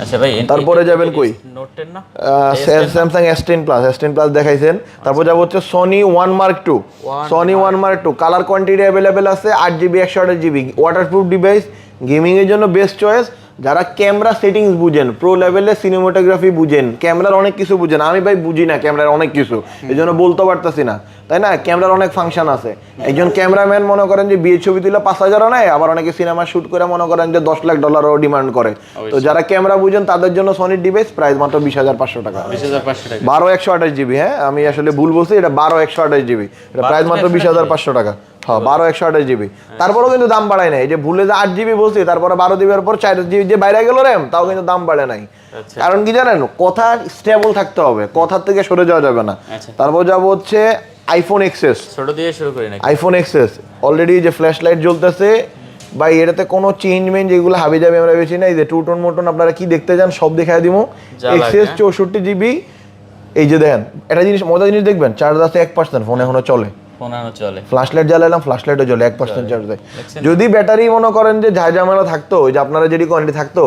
আচ্ছা ভাই তারপরে যাবেন কই? নোট 10 না, Samsung S10 plus, S10 plus দেখাইছেন। তারপর যাব হচ্ছে Sony 1 mark 2, Sony 1 mark 2 colour quantity available আছে, 8GB 128GB waterproof device, gaming এর জন্য বেস্ট চয়েস। যারা ক্যামেরা সেটিংস বুঝেন, প্রো লেভেলে সিনেমাটোগ্রাফি বুঝেন, ক্যামেরার অনেক কিছু বুঝেন, আমি ভাই বুঝি না ক্যামেরার অনেক কিছু, এজন্য বলতে পারতাছি না, তাই না? ক্যামেরার অনেক ফাংশন আছে। একজন ক্যামেরাম্যান মনে করেন যে বিয়ের ছবি তুলে 5,000 নেয়, আবার অনেকে সিনেমা শুট করে মনে করেন যে $10 লাখ ডিমান্ড করে। তো যারা ক্যামেরা বুঝেন তাদের জন্য সনির ডিভাইস প্রাইস মাত্র 20,500 টাকা, 12/128GB। হ্যাঁ আমি আসলে ভুল বলছি, এটা 12/128GB, এটা প্রাইস মাত্র 20,500 টাকা। হ্যাঁ 12/128GB। তারপরেও কিন্তু দাম বাড়ায় নাই, এই যে ভুলে যে 8GB বলছি, তারপরে 12GB এর পর 4GB যে বাইরে গেল র্যাম, তাও কিন্তু দাম বাড়ে নাই। কারণ কি জানেন, কথা স্টেবল থাকতে হবে, কথার থেকে সরে যাওয়া যাবে না। তারপর যাবো হচ্ছে আইফোন এক্সএস, ছোট দিয়ে শুরু করি নাকি? আইফোন এক্সএস অলরেডি যে ফ্ল্যাশ লাইট জ্বলতেছে ভাই, এটাতে কোনো চেঞ্জ মেঞ্জ যেগুলো হাবি যাবে আমরা বেশি না। এই যে টুটন মোটন আপনারা কি দেখতে চান সব দেখায় দিব। XS 64GB। এই যে দেখেন একটা জিনিস, মজার জিনিস দেখবেন, চার্জ আছে 1%, ফোন এখনো চলে। ফোনানো চলে। ফ্ল্যাশ লাইট জ্বালালাম, ফ্ল্যাশ লাইটও জ্বলে 1% চার্জ দেয়। দেখছেন? যদি ব্যাটারি মনে করেন যে ঝামেলা থাকতো, ওই যে আপনারা যেটি কোয়ান্টিটি থাকতো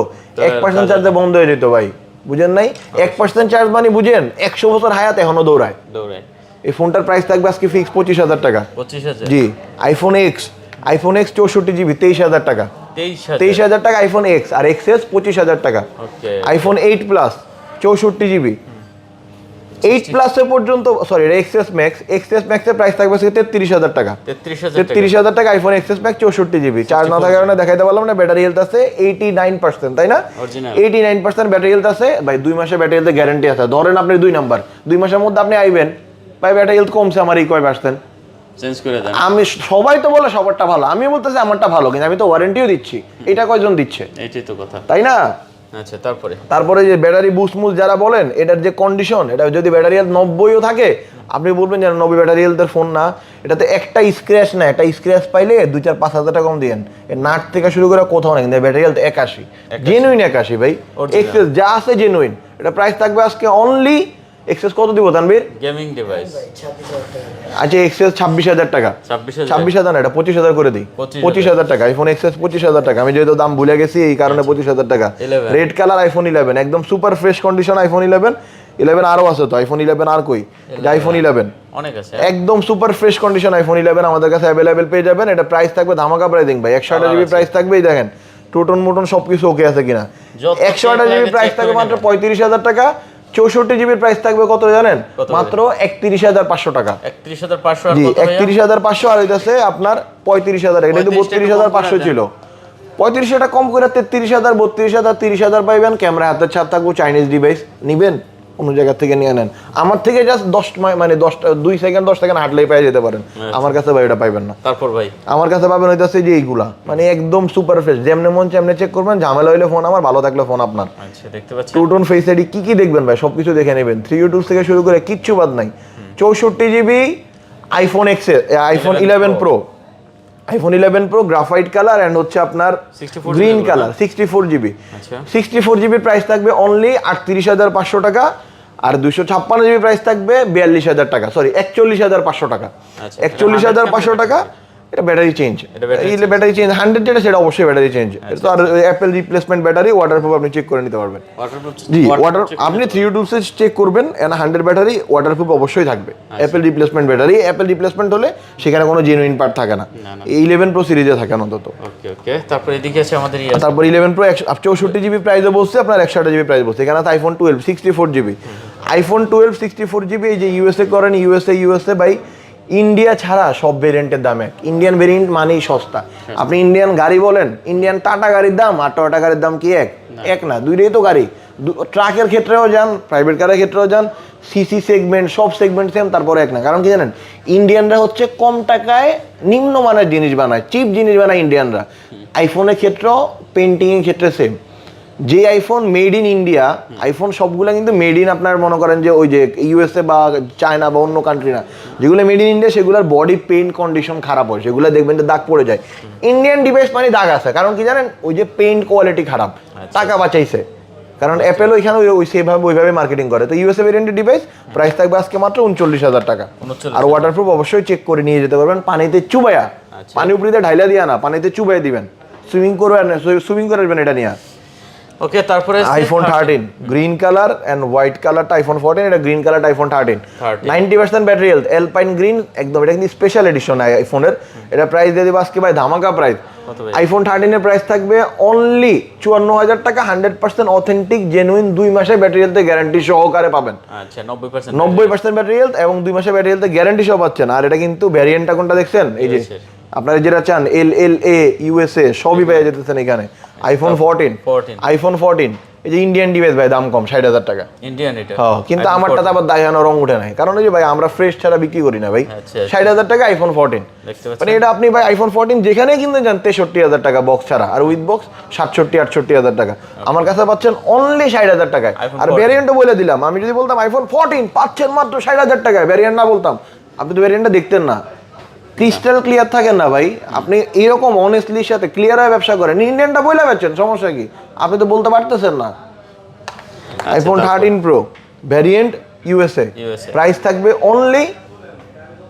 1% চার্জে বন্ধ হয়ে যেত ভাই, বুঝেন নাই? 1% চার্জ মানে বুঝেন 100 বছর হায়াত এখনো দৌড়ায়। এই ফোনটার প্রাইস থাকবে আজকে ফিক্স 25,000 টাকা। 25,000? জি। আইফোন এক্স 64 জিবি 23,000 টাকা। 23,000 টাকা আইফোন এক্স, আর এক্সএস 25,000 টাকা। ওকে। আইফোন 8 প্লাস 64 জিবি 8 প্লাসে পর্যন্ত, সরি এক্সএস ম্যাক্সের প্রাইস থাকবে 33,000 টাকা। 33,000 টাকা iPhone XS max 64 GB. Charge না থাকার কারণে দেখাইতে পারলাম না। ব্যাটারি হেলথ আছে 89%, তাই না? 89% ব্যাটারি হেলথ আছে ভাই। 2 মাসের ব্যাটারি হেলথ গ্যারান্টি আছে। ধরেন আপনি 2 নাম্বার 2 মাসের মধ্যে আপনি আইবেন ভাই, ব্যাটারি হেলথ কমছে আমার এই কয় পার্সেন্ট, চেঞ্জ করে দেন। আমি সবাই তো বলে সবারটা ভালো, আমি বলতেছি আমারটা ভালো, কিন্তু আমি তো ওয়ারেন্টিও দিচ্ছি। এটা কয়জন দিচ্ছে? এইটাই তো কথা, তাই না? আচ্ছা, তারপরে যে ব্যাটারি বুস্ট যারা বলেন, এটার যে কন্ডিশন, এটা যদি ব্যাটারি হেলথ 90ও থাকে, আপনি বলবেন যে 90 ব্যাটারি হেলথের ফোন না, এটাতে একটা স্ক্র্যাচ না, একটা স্ক্র্যাচ পাইলে 2-4-5 হাজার টাকা কম দিয়েন। এর নাট থেকে শুরু করে কোথাও না, কিন্তু ব্যাটারি হেলথ 81 জেনুইন 81 ভাই। এক্সেস যা আছে জেনুইন। এটা প্রাইস থাকবে আজকে অনলি, এক্সেস কত দিব তানভীর? গেমিং ডিভাইস আচ্ছা, এক্সেস 26,000 টাকা। 26,000 না, এটা 25,000 করে দিই। 25,000 টাকা আইফোন এক্সএস 25,000 টাকা। আমি যেহেতু দাম ভুলে গেছি এই কারণে 25,000 টাকা। রেড কালার আইফোন 11 একদম সুপার ফ্রেশ কন্ডিশন। আইফোন 11 আরো আছে তো, আইফোন 11 আর কই? আইফোন 11 অনেক আছে, একদম সুপার ফ্রেশ কন্ডিশন আইফোন 11 আমাদের কাছে অ্যাভেলেবেল পেয়ে যাবেন। এটা প্রাইস থাকবে ধামাকা প্রাইসিং ভাই। 128 জিবি প্রাইস থাকবে, এই দেখেন টোটন মোটন সবকিছু ওকে আছে কিনা। 128 জিবি প্রাইস থাকবে মাত্র 35,000 টাকা। 64 জিবির প্রাইস থাকবে কত জানেন? মাত্র 31,500 টাকা। 31,500? জি, 31,500। আর হইতাছে আপনার 35,000। এটা কিন্তু 32,500 ছিল। 35 এটা কম করে 33,000, 32,000, 30,000 পাইবেন। ক্যামেরা হাতের ছাপ থাকবে। চাইনিজ ডিভাইস নিবেন, অন্য জায়গা থেকে নিয়ে নেন। আমার থেকে জাস্ট 2 সেকেন্ড 10 সেকেন্ড হাঁটলেই পেয়ে যেতে পারেন। আমার কাছে ভাই এটা পাইবেন না। তারপর ভাই আমার কাছে পাবেন হইতাছে যে এইগুলা, মানে একদম সুপার ফ্রেশ, যেমনে মন চেমনে চেক করবেন। ঝামেলা হইলে ফোন আমার, ভালো থাকলে ফোন আপনার। আচ্ছা, দেখতে পাচ্ছেন টু টোন ফেস আইডি কি দেখবেন ভাই, সবকিছু দেখে নেবেন। 3U2 থেকে শুরু করে কিচ্ছু বাদ নাই। 64 GB iPhone iPhone 11 pro, iPhone 11 pro graphite colour and হচ্ছে আপনার গ্রিন কালার 64 জিবি। 64 জিবির প্রাইস থাকবে অনলি 38,500 টাকা। আর 256 জিবি প্রাইস থাকবে 42,000 টাকা, সরি 41,500 টাকা। 41,500 টাকা। এটা ব্যাটারি চেঞ্জ, ব্যাটারি চেঞ্জ 100 যেটা, সেটা অবশ্যই ব্যাটারি চেঞ্জ। এটা তো আর অ্যাপেল রিপ্লেসমেন্ট ব্যাটারি, ওয়াটারপ্রুফ আপনি চেক করে নিতে পারবেন। জি, আপনি 3U2 চেক করবেন, এন্ড 100 ব্যাটারি ওয়াটারপ্রুফ অবশ্যই থাকবে। Apple replacement battery, Apple replacement হলে সেখানে কোনো জেনুইন পার্ট থাকে না। এই 11 প্রো সিরিজে থাকে অন্তত। ওকে, তারপর এদিকে আছে আমাদের তারপর 11 প্রো 64 জিবি প্রাইসে বসছে, আপনার 128 জিবি প্রাইস বসছে। এখানে আছে আইফোন 12 64 জিবি। IPhone 12 64 GB. এই যে ইউএসএ করেন, ইউএসএ বাই ইন্ডিয়া ছাড়া সব ভেরিয়েন্টের দাম এক। ইন্ডিয়ান ভেরিয়েন্ট মানেই সস্তা। আপনি ইন্ডিয়ান গাড়ি বলেন, ইন্ডিয়ান টাটা গাড়ির দাম আর টয়োটা গাড়ির দাম কি এক না? দুইটাই তো গাড়ি। ট্রাকের ক্ষেত্রেও যান, প্রাইভেট কারের ক্ষেত্রেও যান, সিসি সেগমেন্ট, সব সেগমেন্ট সেম, তারপরে এক না। কারণ কি জানেন, ইন্ডিয়ানরা হচ্ছে কম টাকায় নিম্নমানের জিনিস বানায়, চিপ জিনিস বানায় ইন্ডিয়ানরা। আইফোনের ক্ষেত্রেও, পেন্টিংয়ের ক্ষেত্রে সেম। যে iPhone made in India, iPhone সবগুলো কিন্তু মেড ইন, আপনার মনে করেন যে ওই যে ইউএসএ বা চায়না বা অন্য কান্ট্রি না। যেগুলো মেড ইন ইন্ডিয়া সেগুলোর বডি পেইন্ট কন্ডিশন খারাপ হয়, সেগুলো দেখবেন যে দাগ পড়ে যায়। ইন্ডিয়ান ডিভাইস মানে দাগ আছে, কারণ কি জানেন, ওই যে পেইন্ট কোয়ালিটি খারাপ, টাকা বাঁচাইছে। কারণ অ্যাপেল ওইখানে ওইভাবে মার্কেটিং করে। তো ইউএসএ ভেরিয়েন্টের ডিভাইস প্রাইস থাকবে আজকে মাত্র 39,000 টাকা। আর ওয়াটারপ্রুফ অবশ্যই চেক করে নিয়ে যেতে পারবেন। পানিতে চুবাইয়া, পানি উপরে ঢাইলা দিয়া না, পানিতে চুবাই দিবেন। সুইমিং করে আসবেন এটা নিয়ে। ওকে, তারপরে iPhone 13 green colour and white কালারটা আইফোন 14, এটা গ্রিন কালারটা iPhone 13 90% battery health, alpine green একদম। এটা কিন্তু স্পেশাল এডিশন আইফোনের। এটা প্রাইস দিয়ে দেব আজকে ভাই ধামাকা প্রাইস। আইফোন 13 এর প্রাইস থাকবে অনলি 54,000 টাকা। 100% অথেন্টিক জেনুইন 2 মাসের ব্যাটারি হেলথে গ্যারান্টি সহকারে পাবেন। আচ্ছা, 90% ব্যাটারি হেলথ এবং 2 মাসের ব্যাটারি হেলথে গ্যারান্টি সহ পাচ্ছেন। আর এটা কিন্তু ভ্যারিয়েন্টটা কোনটা দেখছেন, এই যে আপনারা যেটা চান LLA USA সবই পেয়ে যেতেছেন এখানে। আইফোন 14, আইফোন 14 এই যে ইন্ডিয়ান ডিভাইস ভাই, দাম কম 60,000 টাকা ইন্ডিয়ান এটা। হ্যাঁ, কিন্তু আমারটা তো আবার দায়ানো রং উঠে নাই, কারণ ওই যে ভাই আমরা ফ্রেশ ছাড়া বিক্রি করি না ভাই। 60,000 টাকা আইফোন 14, মানে এটা আপনি ভাই আইফোন 14 যেখানে কিনতে যান 63,000 টাকা বক্স ছাড়া, আর উইথ বক্স 67-68,000 টাকা। আমার কাছে পাচ্ছেন অনলি 60,000 টাকায়। আর ভ্যারিয়েন্টও বলে দিলাম, আমি যদি বলতাম আইফোন 14 পাচ্ছেন মাত্র 60,000 টাকায়, ভ্যারিয়েন্ট না বলতাম, আপনি তো ভ্যারিয়েন্টটা দেখতেন না। ক্রিস্টাল ক্লিয়ার থাকেন না ভাই, আপনি এরকম অনেস্টলির সাথে ক্লিয়ার হয়ে ব্যবসা করেন। ইন্ডিয়ানটা বলে বেচেন, সমস্যা কি? আপনি তো বলতে পারতেছেন না। IPhone 13 pro variant USA, price থাকবে অনলি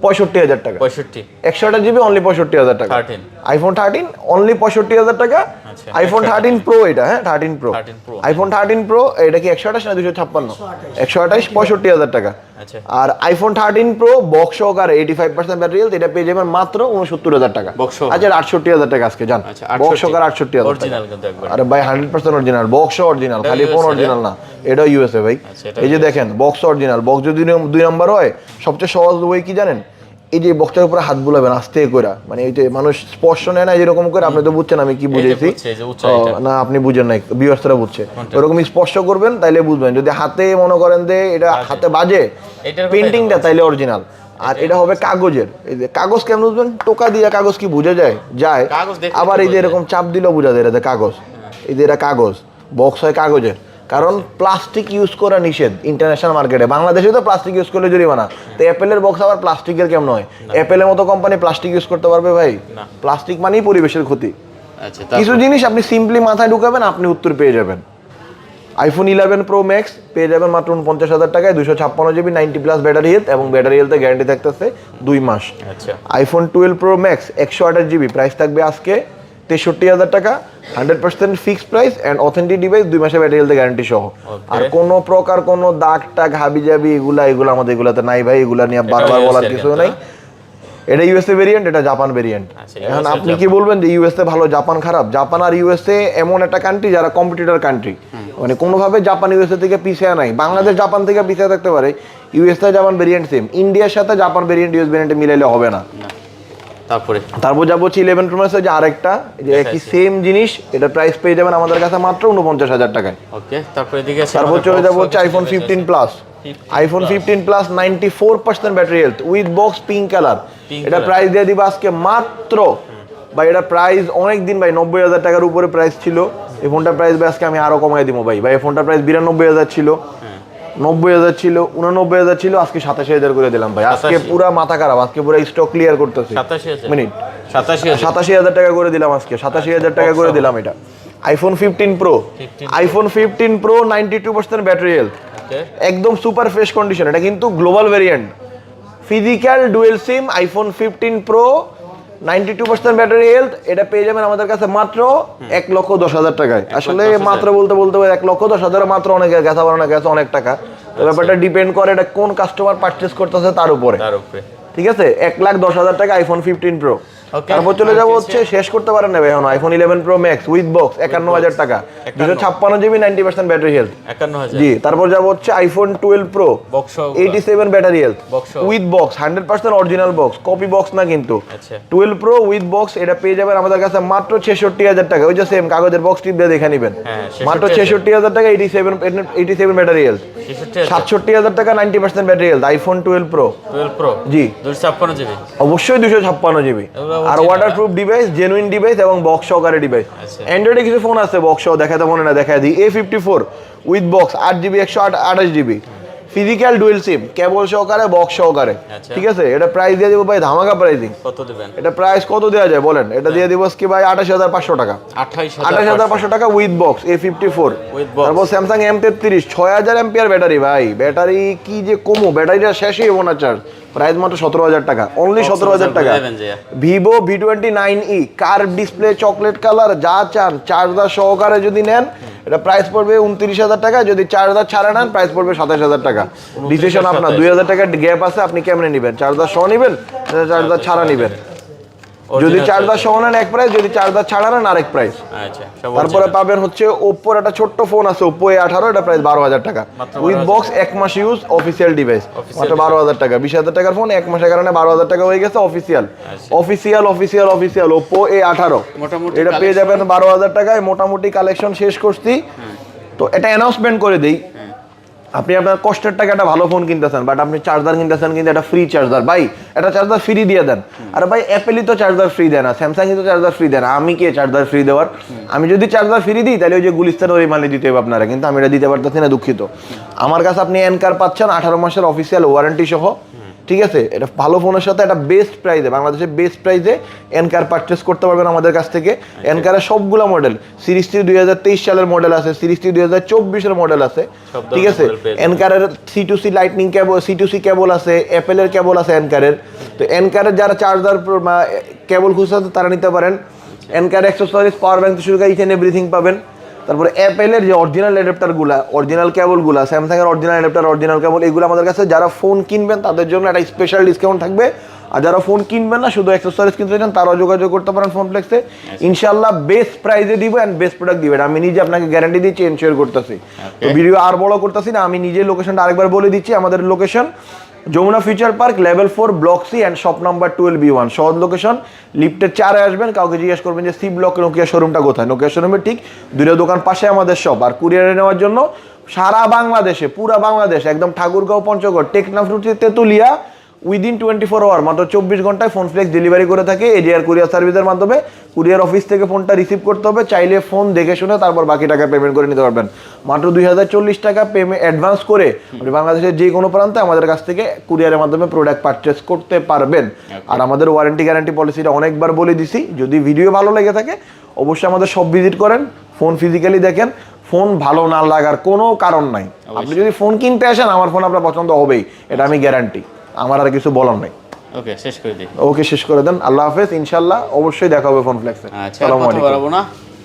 65,000 টাকা। 65 128 জিবি অনলি 65,000 টাকা। 13 আইফোন 13 অনলি 65,000 টাকা। আচ্ছা, আইফোন 13 প্রো এটা, হ্যাঁ 13 প্রো। 13 Pro আইফোন 13 প্রো এটা কি 128 না 256? 128 65,000 টাকা। আচ্ছা আর আইফোন 13 প্রো বক্স সহকারে 85% ব্যাটারি হেলথ, এটা পেয়ে যাবেন মাত্র 69,000 টাকা। বক্স সহ? আচ্ছা 68,000 টাকা আজকে জান। আচ্ছা, বক্স সহকারে 68,000 টাকা। অরিজিনাল কিন্তু একবার। আরে ভাই 100% অরিজিনাল, বক্স অরিজিনাল, খালি ফোন USA অরিজিনাল না, এটা ইউএসএ ভাই। আচ্ছা, এটা এই যে দেখেন বক্স অরিজিনাল, বক্স যদি 2 নাম্বার হয় সবচেয়ে সহজ ওয়ে কি জানেন? এই যে বক্সটার উপরে হাত বুলাবেন আস্তে করে, মানে এই যে মানুষ স্পর্শ নেয় না যেরকম করে, আপনি তো বুঝছেন আমি কি বুঝেছি। না আপনি বুঝেন নাই, ভিউয়ার্সরা বুঝছে। ওরকম স্পর্শ করবেন তাইলে বুঝবেন। যদি হাতে মনে করেন যে এটা হাতে বাজে পেন্টিংটা, তাইলে অরিজিনাল। আর এটা হবে কাগজের। এই যে কাগজ কেমন বুঝবেন? টোকা দিয়ে কাগজ কি বোঝা যায়? যায়। আবার এই যে এরকম চাপ দিলেও বোঝা যায় এটা কাগজ। এই যে এটা কাগজ, বক্স হয় কাগজের। কারণ প্লাস্টিক ইউজ করা নিষেধ ইন্টারন্যাশনাল মার্কেটে। বাংলাদেশে তো প্লাস্টিক ইউজ করলে জরিমানা, তো অ্যাপেলের বক্স আবার প্লাস্টিকের কেমন হয়? অ্যাপেলের মতো কোম্পানি প্লাস্টিক ইউজ করতে পারবে ভাই? প্লাস্টিক মানেই পরিবেশের ক্ষতি। আচ্ছা, কিছু জিনিস আপনি সিম্পলি মাথায় ঢুকাবেন, আপনি উত্তর পেয়ে যাবেন। আইফোন 11 প্রো ম্যাক্স পেয়ে যাবেন মাত্র 49,000 টাকায়, 256 জিবি 90+ ব্যাটারি হেলথ, এবং ব্যাটারি হেলথে গ্যারান্টি থাকতেছে 2 মাস। আচ্ছা iPhone 12 pro max 128 GB price থাকবে আজকে 63,000 টাকা, 100% fixed price and authentic device, 2 মাসের ব্যাটারি হেলথে গ্যারান্টি সহ। আর কোনো প্রকার কোনো দাগ টাগ হাবি জাবি এগুলো আমাদের এগুলাতে নাই ভাই, এগুলা নিয়ে বারবার বলার কিছু নাই। এটা ইউএসএ ভেরিয়েন্ট, এটা জাপান ভেরিয়েন্ট। এখন আপনি কি বলবেন যে ইউএসএ ভালো জাপান খারাপ? জাপান আর ইউএসএ এমন একটা কান্ট্রি যারা কম্পিটিটর কান্ট্রি, মানে কোনোভাবে জাপান ইউএসএ থেকে পিছিয়ে নাই। বাংলাদেশ জাপান থেকে পিছিয়ে থাকতে পারে, ইউএসএ জাপান ভেরিয়েন্ট সেম। ইন্ডিয়ার সাথে জাপান ভেরিয়েন্ট ইউএস ভেরিয়েন্টে মিলাইলে হবে না। তারপর যাবো হচ্ছে 11 প্রো ম্যাক্স, যে আরেকটা যে একই সেম জিনিস, এটা প্রাইস পেয়ে যাবেন আমাদের কাছে মাত্র 49,000 টাকায়। ওকে, তারপর চলে যাবো হচ্ছে iPhone 15 plus. IPhone 15 plus 94% battery health with box, pink colour. এটা প্রাইস দিয়ে দিব আজকে মাত্র ভাই, এটা প্রাইস অনেক দিন ভাই 90,000 টাকার উপরে প্রাইস ছিল। এই ফোনটার প্রাইস ভাই আজকে আমি আরো কমাই দিব ভাই। এই ফোনটার প্রাইস 92,000 ছিল, 90,000 ছিল, 89,000 ছিল, আজকে 87,000 করে দিলাম ভাই। আজকে পুরা মাথা খারাপ, আজকে পুরো স্টক ক্লিয়ার করতেছি। 87,000 টাকা করে দিলাম আজকে, 87,000 টাকা করে দিলাম এটা। IPhone 15 pro, iPhone 15 pro 92% battery health, একদম সুপার ফ্রেশ কন্ডিশন। এটা কিন্তু গ্লোবাল ভেরিয়েন্ট, ফিজিক্যাল ডুয়েল সিম। আইফোন 15 প্রো 92% ব্যাটারি হেলথ, এটা পেয়ে যাবেন আমাদের কাছে মাত্র 1,10,000 টাকায়। আসলে মাত্র বলতে 1,10,000 মাত্র অনেক গেছে, আবার অনেক গেছে অনেক টাকা। তো ব্যাপারটা ডিপেন্ড করে এটা কোন কাস্টমার পারচেজ করতেছে তার উপরে। ঠিক আছে, 1,10,000 টাকা আইফোন 15 প্রো। তারপর চলে যাবো হচ্ছে, শেষ করতে পারেন না ভাই এখন, iPhone 11 pro max with box 51,000 টাকা, 256 জিবি 90% ব্যাটারি হেলথ। জি, তারপর যাবো হচ্ছে iPhone 12 pro 87 battery health with box, 100% original box, copy box না কিন্তু। 12 প্রো উইথ বক্স, এটা পেয়ে যাবেন আমাদের কাছে মাত্র 66,000 টাকা। ওই যে সেম কাগজের বক্স টিপ দিয়ে দেখে নেবেন, মাত্র 66,000 টাকা, 87 ব্যাটারি হেলথ, 67,000 টাকা 90% ব্যাটারি হেলথ। আইফোন 12 প্রো জি 256 জিবি, অবশ্যই 256 জিবি, আর ওয়াটারপ্রুফ ডিভাইস, জেনুইন ডিভাইস এবং বক্স সহকারে ডিভাইস। অ্যান্ড্রয়েডে কিছু ফোন আছে বক্স সহ, দেখাতে মনে না দেখায় দিই। A54 with box 8 GB 128 GB, physical dual SIM, cable সহকারে, বক্স সহকারে। ঠিক আছে, এটা প্রাইস দিয়ে দেবো ভাই ধামাকা প্রাইসিং। কত দিবেন এটা? প্রাইস কত দেওয়া যায় বলেন? এটা দিয়ে দিব কি ভাই 28,500 টাকা, 28,500 টাকা উইথ বক্স A54। তারপর স্যামসাং M33 6000 এম্পিয়ার ব্যাটারি। ভাই ব্যাটারি কি যে কমো, ব্যাটারিটা শেষই হবো না চার্জ। প্রাইস মাত্র 17,000 টাকা, অনলি 17,000 টাকা। Vivo V29e curve display, chocolate colour, যা চান চার্জার সহকারে যদি নেন এটা প্রাইস পড়বে 29,000 টাকা। যদি চার্জার ছাড়া নেন প্রাইস পড়বে 27,000 টাকা। ডিসিশন আপনার, 2,000 টাকার গ্যাপ আছে, আপনি কেমনে নেবেন? চার্জার সহ নেবেন, চার্জার ছাড়া নেবেন? যদি চার্জার সহ নেন এক প্রাইস, যদি চার্জার ছাড়া নেন আরেক প্রাইস। তারপরে পাবেন হচ্ছে ওপ্পোর একটা ছোট্ট ফোন আছে, ওপ্পো A18, এটা প্রাইস 12,000 টাকা উইথ বক্স, 1 মাস ইউজ, অফিসিয়াল ডিভাইস, মাত্র 12,000 টাকা। 20,000 টাকার ফোন 1 মাসের কারণে 12,000 টাকা হয়ে গেছে। অফিসিয়াল ওপ্পো A18, এটা পেয়ে যাবেন 12,000 টাকায়। মোটামুটি কালেকশন শেষ করছি, তো এটা অ্যানাউন্সমেন্ট করে দিই। আপনি আপনার কষ্টের টাকা একটা ভালো ফোন কিনতেছেন, বাট আপনি চার্জার কিনতেছেন কিন্তু এটা ফ্রি চার্জার, ভাই এটা চার্জার ফ্রি দিয়ে দেন। আরে ভাই অ্যাপেলই তো চার্জার ফ্রি দেয় না, স্যামসাংই তো চার্জার ফ্রি দেয় না, আমি কে চার্জার ফ্রি দেওয়ার? আমি যদি চার্জার ফ্রি দিই তাহলে ওই যে গুলিস্তান ওই মালে দিতে হবে আপনারা, কিন্তু আমি এটা দিতে পারতেছি না, দুঃখিত। আমার কাছে আপনি এনকার পাচ্ছেন 18 মাসের অফিসিয়াল ওয়ারেন্টি সহ। ঠিক আছে, এটা ভালো ফোনের সাথে একটা বেস্ট প্রাইসে, বাংলাদেশের বেস্ট প্রাইসে এনকার পারচেস করতে পারবেন আমাদের কাছ থেকে। এনকারের সবগুলো মডেল, সিরিজ 3 2023 সালের মডেল আছে, সিরিজ 3 2024 মডেল আছে, ঠিক আছে। এনকারের C2C লাইটনিং কেবল, C2C কেবল আছে, অ্যাপেলের কেবল আছে এনকারের। তো এনকারের যারা চার্জার কেবল খুঁজতে তারা নিতে পারেন। এনকার অ্যাক্সেসরিজ, পাওয়ার ব্যাংক থেকে শুরু করে ইচ এন্ড এভরিথিং পাবেন। তারপরে অ্যাপেলের যে অরিজিনাল অ্যাডাপ্টারগুলো, অরিজিনাল কেবলগুলো, স্যামসাংয়ের অরিজিনাল অ্যাডাপ্টার, অরিজিনাল কেবল, এগুলো আমাদের কাছে যারা ফোন কিনবেন তাদের জন্য একটা স্পেশাল ডিসকাউন্ট থাকবে। আর যারা ফোন কিনবেন না, শুধু অ্যাক্সেসরিজ কিনতে চান, তারাও যোগাযোগ করতে পারেন ফোনফ্লেক্সে। ইনশাআল্লাহ বেস্ট প্রাইসে দিব অ্যান্ড বেস্ট প্রোডাক্ট দিবেন, আমি নিজে আপনাকে গ্যারান্টি দিচ্ছি, এনশিওর করতেছি। তো ভিডিও আর বড় করতেছি না, আমি নিজে লোকেশনটা আরেকবার বলে দিচ্ছি। আমাদের location Jamuna future park, level 4, block C and shop number 12B1, সহজ লোকেশন। লিফটের 4-এ আসবেন, কাউকে জিজ্ঞেস করবেন যে সি ব্লক নোকিয়া শোরুমটা কোথায়। নোকিয়া শোরুমের ঠিক দুটো দোকান পাশে আমাদের শপ। আর কুরিয়ারে নেওয়ার জন্য সারা বাংলাদেশে, পুরা বাংলাদেশ, একদম ঠাকুরগাঁও, পঞ্চগড়, টেকনাফ, তেতুলিয়া, উইদিন 24 আওয়ার, মাত্র 24 ঘন্টায় ফোনফ্লেক্স ডেলিভারি করে থাকে এজিআর কুরিয়ার সার্ভিসের মাধ্যমে। কুরিয়ার অফিস থেকে ফোনটা রিসিভ করতে হবে, চাইলে ফোন দেখে শুনে তারপর বাকি টাকা পেমেন্ট করে নিতে পারবেন। মাত্র 2040 টাকা পেমেন্ট অ্যাডভান্স করে আপনি বাংলাদেশের যে কোনো প্রান্তে আমাদের কাছ থেকে কুরিয়ারের মাধ্যমে প্রোডাক্ট পারচেস করতে পারবেন। আর আমাদের ওয়ারেন্টি গ্যারান্টি পলিসিটা অনেকবার বলে দিছি। যদি ভিডিও ভালো লেগে থাকে অবশ্যই আমাদের সব ভিজিট করেন, ফোন ফিজিক্যালি দেখেন। ফোন ভালো না লাগার কোনো কারণ নাই। আপনি যদি ফোন কিনতে আসেন, আমার ফোন আপনার পছন্দ হবেই, এটা আমি গ্যারান্টি, আমার আর কিছু বলার নাই। ওকে, শেষ করে দিই। ওকে, শেষ করে দেন। আল্লাহ হাফেজ, ইনশাআল্লাহ অবশ্যই দেখা হবে ফোনফ্লেক্সে। আসসালামু আলাইকুম।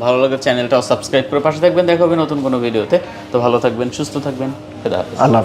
ভালো লাগে চ্যানেলটাও সাবস্ক্রাইব করে পাশে থাকবেন, দেখা হবে নতুন কোনো ভিডিওতে। তো ভালো থাকবেন, সুস্থ থাকবেন, খুদা হাফেজ। আল্লাহ হাফেজ।